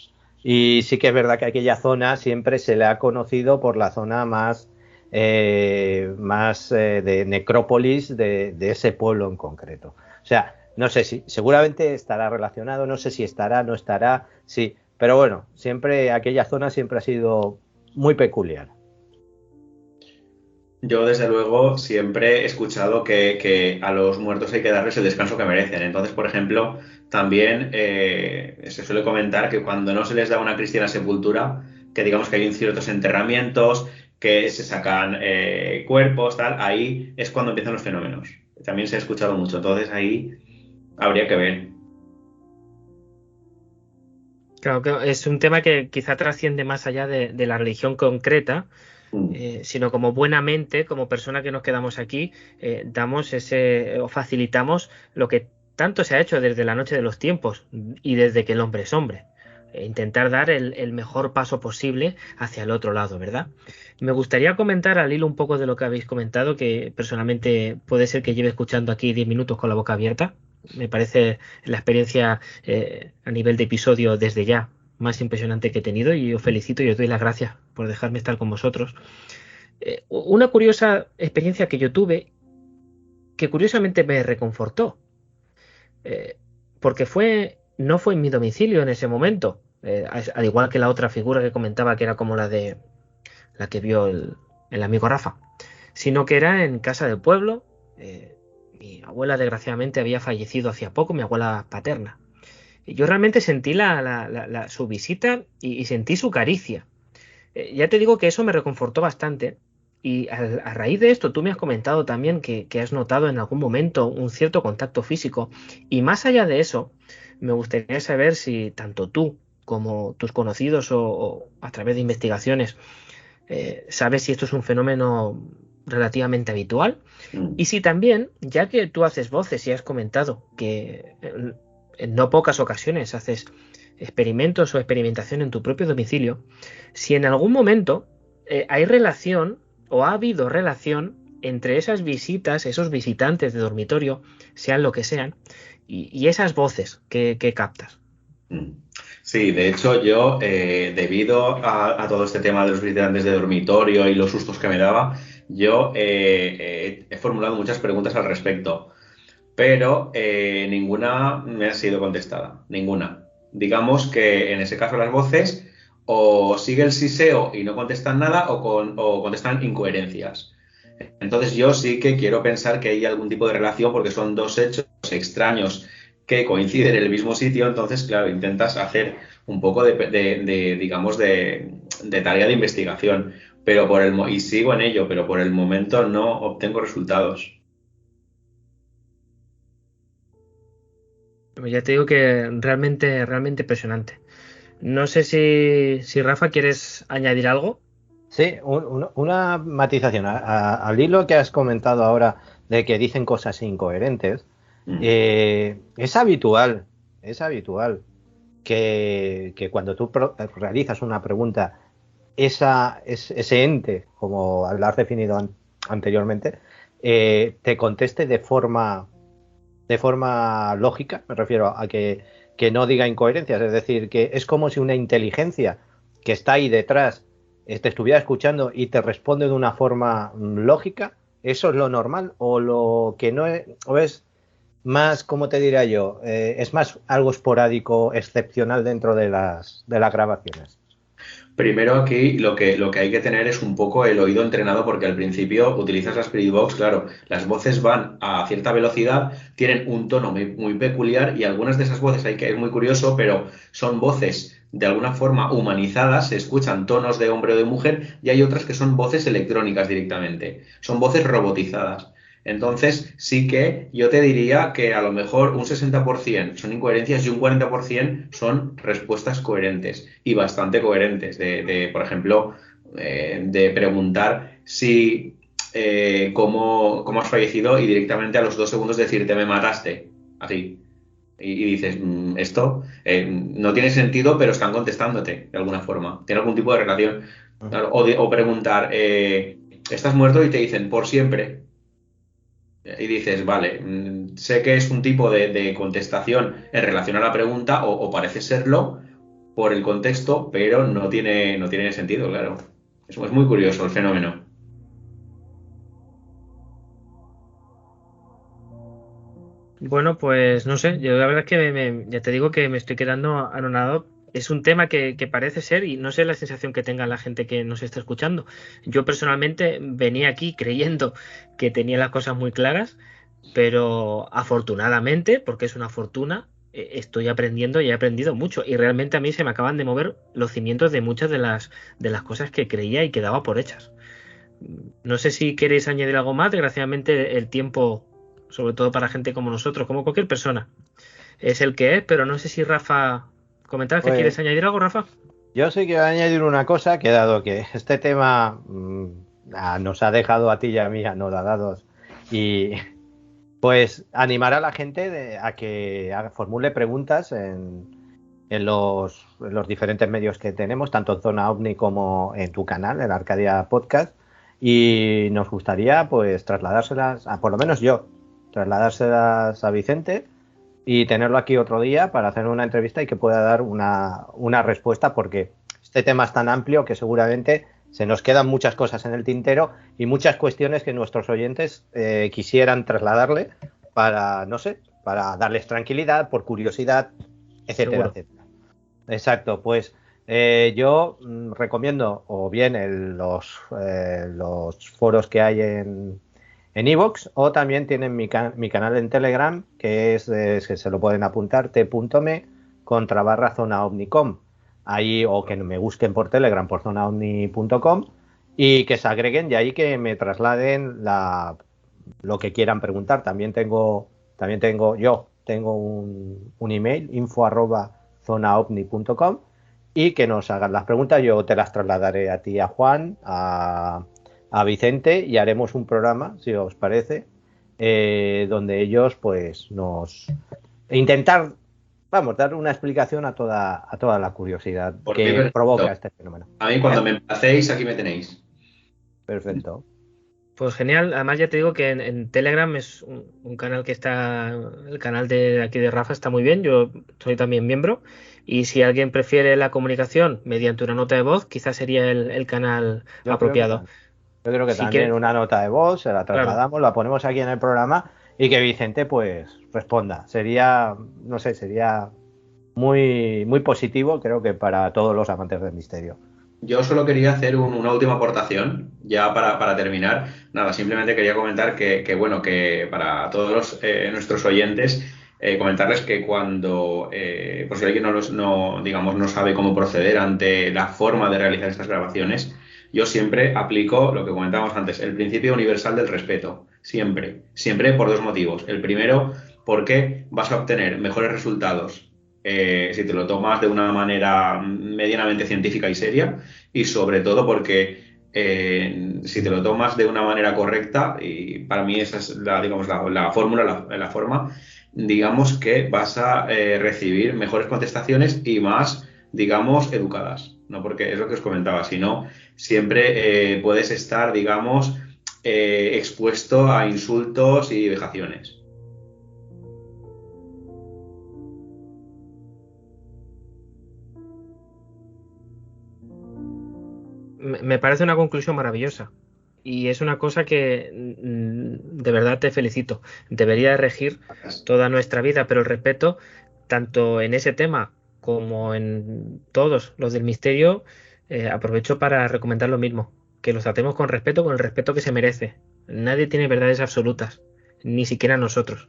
Y sí que es verdad que aquella zona siempre se le ha conocido por la zona más de necrópolis de ese pueblo en concreto. O sea, no sé si, seguramente estará relacionado, no sé si estará, no estará, sí, pero bueno, aquella zona siempre ha sido muy peculiar. Yo, desde luego, siempre he escuchado que a los muertos hay que darles el descanso que merecen. Entonces, por ejemplo, también se suele comentar que cuando no se les da una cristiana sepultura, que digamos que hay ciertos enterramientos, que se sacan cuerpos, tal, ahí es cuando empiezan los fenómenos. También se ha escuchado mucho. Entonces, ahí habría que ver. Claro que es un tema que quizá trasciende más allá de la religión concreta, sino como buenamente, como persona que nos quedamos aquí, damos o facilitamos lo que tanto se ha hecho desde la noche de los tiempos y desde que el hombre es hombre. Intentar dar el mejor paso posible hacia el otro lado, ¿verdad? Me gustaría comentar al hilo un poco de lo que habéis comentado, que personalmente puede ser que lleve escuchando aquí 10 minutos con la boca abierta. Me parece la experiencia a nivel de episodio desde ya más impresionante que he tenido y os felicito y os doy las gracias por dejarme estar con vosotros. Una curiosa experiencia que yo tuve, que curiosamente me reconfortó, eh, porque no fue en mi domicilio en ese momento, al igual que la otra figura que comentaba que era como la que vio el amigo Rafa, sino que era en casa del pueblo. Mi abuela desgraciadamente había fallecido hacía poco, mi abuela paterna. Y yo realmente sentí su visita y sentí su caricia. Ya te digo que eso me reconfortó bastante. Y a raíz de esto, tú me has comentado también que has notado en algún momento un cierto contacto físico. Y más allá de eso, me gustaría saber si tanto tú como tus conocidos o a través de investigaciones sabes si esto es un fenómeno relativamente habitual. Y si también, ya que tú haces voces y has comentado que en no pocas ocasiones haces experimentos o experimentación en tu propio domicilio, si en algún momento hay relación o ha habido relación entre esas visitas, esos visitantes de dormitorio, sean lo que sean, y esas voces que captas. Sí, de hecho yo, debido a todo este tema de los visitantes de dormitorio y los sustos que me daba, yo he formulado muchas preguntas al respecto, pero ninguna me ha sido contestada, ninguna. Digamos que en ese caso las voces o sigue el siseo y no contestan nada o contestan incoherencias. Entonces yo sí que quiero pensar que hay algún tipo de relación porque son dos hechos extraños que coinciden en el mismo sitio, entonces, claro, intentas hacer un poco digamos, de tarea de investigación, pero y sigo en ello, pero por el momento no obtengo resultados. Ya te digo que realmente, realmente impresionante. No sé si Rafa quieres añadir algo. Sí, una matización. Al hilo que has comentado ahora de que dicen cosas incoherentes, Mm. es habitual que cuando tú realizas una pregunta, ese ente, como lo has definido anteriormente, te conteste de forma lógica, me refiero a que no diga incoherencias, es decir, que es como si una inteligencia que está ahí detrás te estuviera escuchando y te responde de una forma lógica. ¿Eso es lo normal o lo que no es, o es más, cómo te diría yo, es más algo esporádico, excepcional dentro de las grabaciones? Primero aquí lo que hay que tener es un poco el oído entrenado porque al principio utilizas la Spirit Box, claro, las voces van a cierta velocidad, tienen un tono muy peculiar y algunas de esas voces hay que es muy curioso, pero son voces de alguna forma humanizadas, se escuchan tonos de hombre o de mujer y hay otras que son voces electrónicas directamente, son voces robotizadas. Entonces, sí que yo te diría que a lo mejor un 60% son incoherencias y un 40% son respuestas coherentes y bastante coherentes. Por ejemplo, de preguntar si cómo has fallecido y directamente a los 2 segundos decirte me mataste. Así. Y dices, esto no tiene sentido, pero están contestándote de alguna forma. Tiene algún tipo de relación. Claro, o preguntar, ¿estás muerto? Y te dicen, por siempre. Y dices, vale, sé que es un tipo de contestación en relación a la pregunta, o parece serlo por el contexto, pero no tiene sentido, claro. Es muy curioso el fenómeno. Bueno, pues no sé, yo la verdad es que ya te digo que me estoy quedando anonadado. Es un tema que parece ser, y no sé la sensación que tenga la gente que nos está escuchando. Yo personalmente venía aquí creyendo que tenía las cosas muy claras, pero afortunadamente, porque es una fortuna, estoy aprendiendo y he aprendido mucho. Y realmente a mí se me acaban de mover los cimientos de muchas de las cosas que creía y que daba por hechas. No sé si queréis añadir algo más. Desgraciadamente, el tiempo, sobre todo para gente como nosotros, como cualquier persona, es el que es, pero no sé si Rafa. ¿Comentabas que Pues quieres añadir algo, Rafa? yo sí que voy a añadir una cosa, que dado que este tema nos ha dejado a ti y a mí anonadados, y pues animar a la gente a que formule preguntas en los diferentes medios que tenemos, tanto en Zona OVNI como en tu canal, en Arcadia Podcast, y nos gustaría pues trasladárselas, por lo menos yo, trasladárselas a Vicente y tenerlo aquí otro día para hacer una entrevista y que pueda dar una respuesta, porque este tema es tan amplio que seguramente se nos quedan muchas cosas en el tintero y muchas cuestiones que nuestros oyentes quisieran trasladarle para, no sé, para darles tranquilidad, por curiosidad, etcétera, Seguro. etcétera. Exacto, pues yo recomiendo o bien los foros que hay en iVoox, o también tienen mi canal en Telegram, que que se lo pueden apuntar, t.me/zona ovnicom. Ahí, o que me busquen por Telegram por zonaovni.com y que se agreguen y ahí que me trasladen lo que quieran preguntar. Tengo un email, info@zonaovni.com, y que nos hagan las preguntas. Yo te las trasladaré a ti, a Juan, a Vicente, y haremos un programa, si os parece, donde ellos pues nos intentar, vamos, dar una explicación a toda la curiosidad Por mí, que perfecto. provoca este fenómeno. A mí cuando me emplacéis, aquí me tenéis. Perfecto. Pues genial. Además, ya te digo que en Telegram es un canal que está. El canal de aquí de Rafa está muy bien. Yo soy también miembro. Y si alguien prefiere la comunicación mediante una nota de voz, quizás sería el canal Yo creo que apropiado. también. Yo creo que Sí también que, una nota de voz se la claro. trasladamos, la ponemos aquí en el programa y que Vicente pues responda. Sería, no sé, sería muy, muy positivo, creo que para todos los amantes del misterio. Yo solo quería hacer una última aportación, ya para terminar. Nada, simplemente quería comentar bueno, que para todos nuestros oyentes, comentarles que cuando, por si alguien digamos, no sabe cómo proceder ante la forma de realizar estas grabaciones, yo siempre aplico lo que comentábamos antes, el principio universal del respeto. Siempre, siempre por dos motivos. El primero, porque vas a obtener mejores resultados si te lo tomas de una manera medianamente científica y seria, y sobre todo porque si te lo tomas de una manera correcta, y para mí esa es digamos, la fórmula, la forma, digamos que vas a recibir mejores contestaciones y más, digamos, educadas, ¿no? Porque es lo que os comentaba, si no, siempre puedes estar, digamos, expuesto a insultos y vejaciones. Me parece una conclusión maravillosa. Y es una cosa que de verdad te felicito. Debería regir toda nuestra vida, pero el respeto, tanto en ese tema como en todos los del misterio, aprovecho para recomendar lo mismo, que los tratemos con el respeto que se merece. Nadie tiene verdades absolutas, ni siquiera nosotros.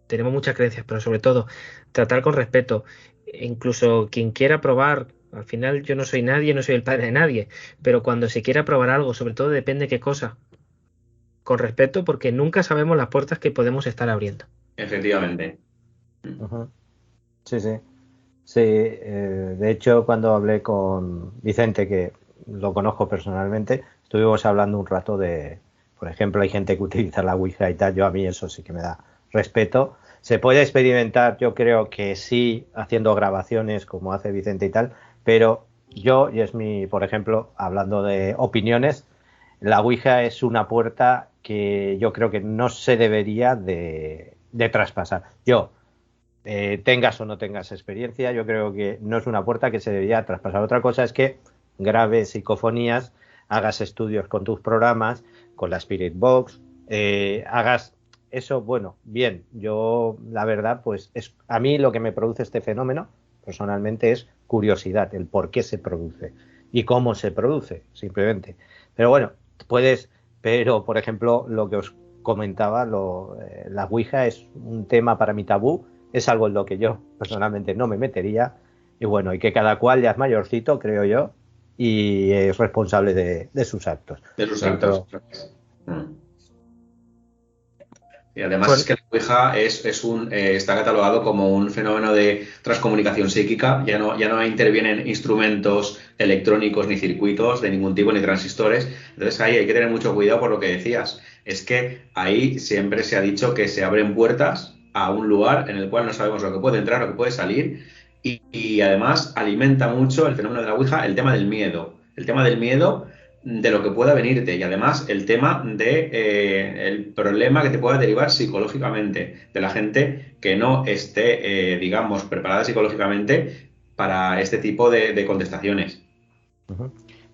Tenemos muchas creencias, pero sobre todo tratar con respeto. E incluso quien quiera probar, al final yo no soy nadie, no soy el padre de nadie, pero cuando se quiera probar algo, sobre todo depende qué cosa, con respeto, porque nunca sabemos las puertas que podemos estar abriendo. Efectivamente. Uh-huh. Sí, sí. Sí, de hecho, cuando hablé con Vicente, que lo conozco personalmente, estuvimos hablando un rato por ejemplo, hay gente que utiliza la Ouija y tal, yo a mí eso sí que me da respeto. Se puede experimentar, yo creo que sí, haciendo grabaciones como hace Vicente y tal, pero y es por ejemplo, hablando de opiniones, la Ouija es una puerta que yo creo que no se debería de traspasar. Tengas o no tengas experiencia, yo creo que no es una puerta que se debería traspasar. Otra cosa es que grabes psicofonías, hagas estudios con tus programas, con la Spirit Box, hagas eso, bueno, bien. Yo, la verdad, pues a mí lo que me produce este fenómeno, personalmente, es curiosidad, el por qué se produce y cómo se produce, simplemente. Pero bueno, pero por ejemplo, lo que os comentaba, la Ouija es un tema para mí tabú, es algo en lo que yo personalmente no me metería, y bueno, y que cada cual ya es mayorcito, creo yo, y es responsable de sus actos. De sus actos. Dentro... Y además es Pues que la Ouija está catalogado como un fenómeno de transcomunicación psíquica, ya no intervienen instrumentos electrónicos ni circuitos de ningún tipo ni transistores, entonces ahí hay que tener mucho cuidado por lo que decías, es que ahí siempre se ha dicho que se abren puertas a un lugar en el cual no sabemos lo que puede entrar, lo que puede salir, y además alimenta mucho el fenómeno de la Ouija el tema del miedo de lo que pueda venirte, y además el tema de el problema que te pueda derivar psicológicamente de la gente que no esté, digamos, preparada psicológicamente para este tipo de contestaciones.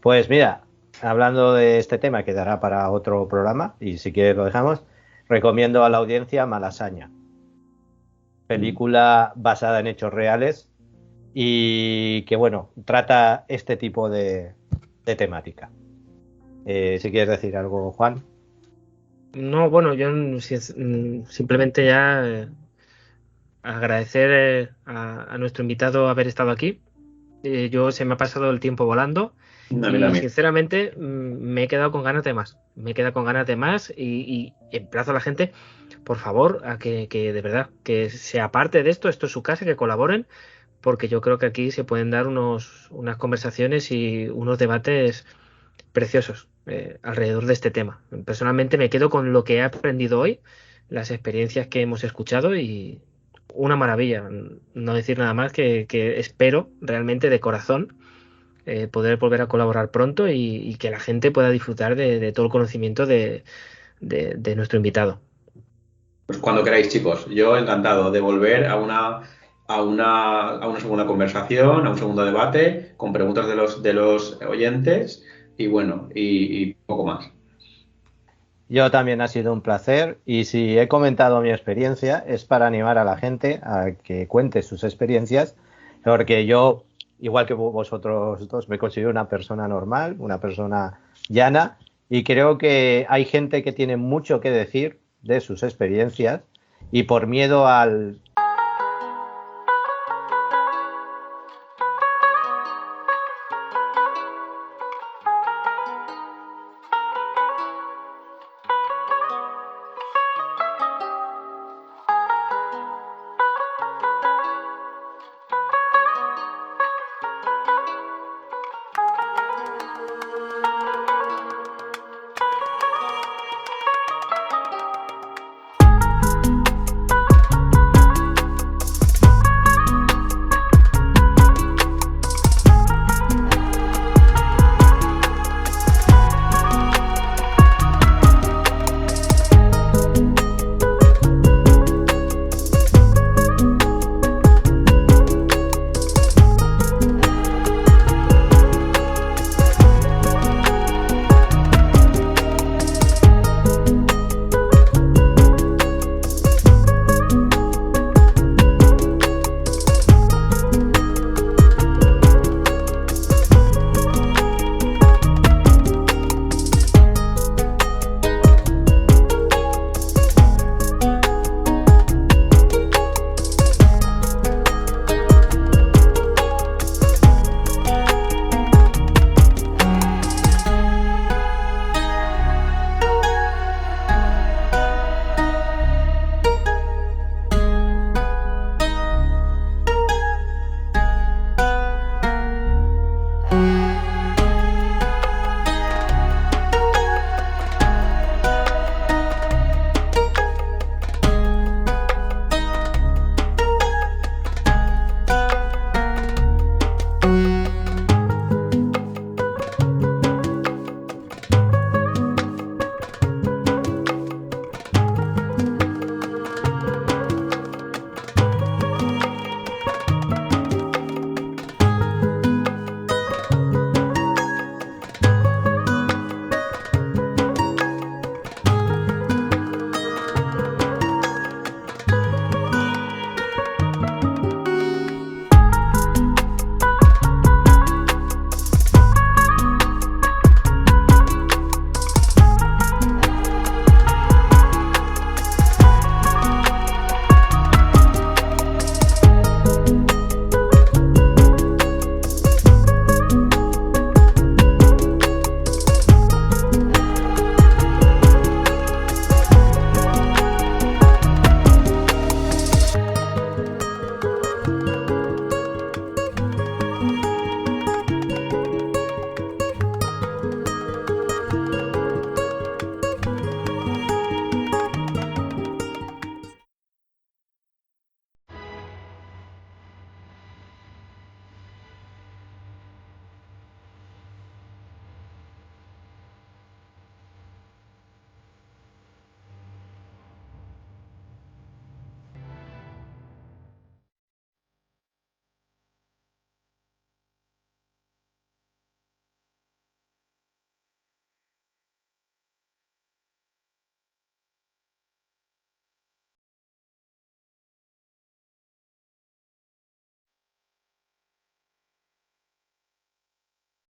Pues mira, hablando de este tema, que dará para otro programa, y si quieres lo dejamos, recomiendo a la audiencia Malasaña, película basada en hechos reales y que, bueno, trata este tipo de temática. Si quieres decir algo, Juan. no, bueno, yo simplemente ya agradecer a nuestro invitado haber estado aquí. Yo se me ha pasado el tiempo volando A mí y también. sinceramente me he quedado con ganas de más. Me he quedado con ganas de más y emplazo a la gente, por favor, a que de verdad, que sea parte de esto es su casa, que colaboren, porque yo creo que aquí se pueden dar unas conversaciones y unos debates preciosos alrededor de este tema. Personalmente me quedo con lo que he aprendido hoy, las experiencias que hemos escuchado y una maravilla. No decir nada más que espero realmente de corazón poder volver a colaborar pronto y que la gente pueda disfrutar de todo el conocimiento de nuestro invitado. Pues cuando queráis, chicos. Yo encantado de volver a una segunda conversación, a un segundo debate, con preguntas de los oyentes y bueno, y poco más. Yo también ha sido un placer y si he comentado mi experiencia es para animar a la gente a que cuente sus experiencias, porque yo igual que vosotros dos, me considero una persona normal, una persona llana, y creo que hay gente que tiene mucho que decir de sus experiencias y por miedo al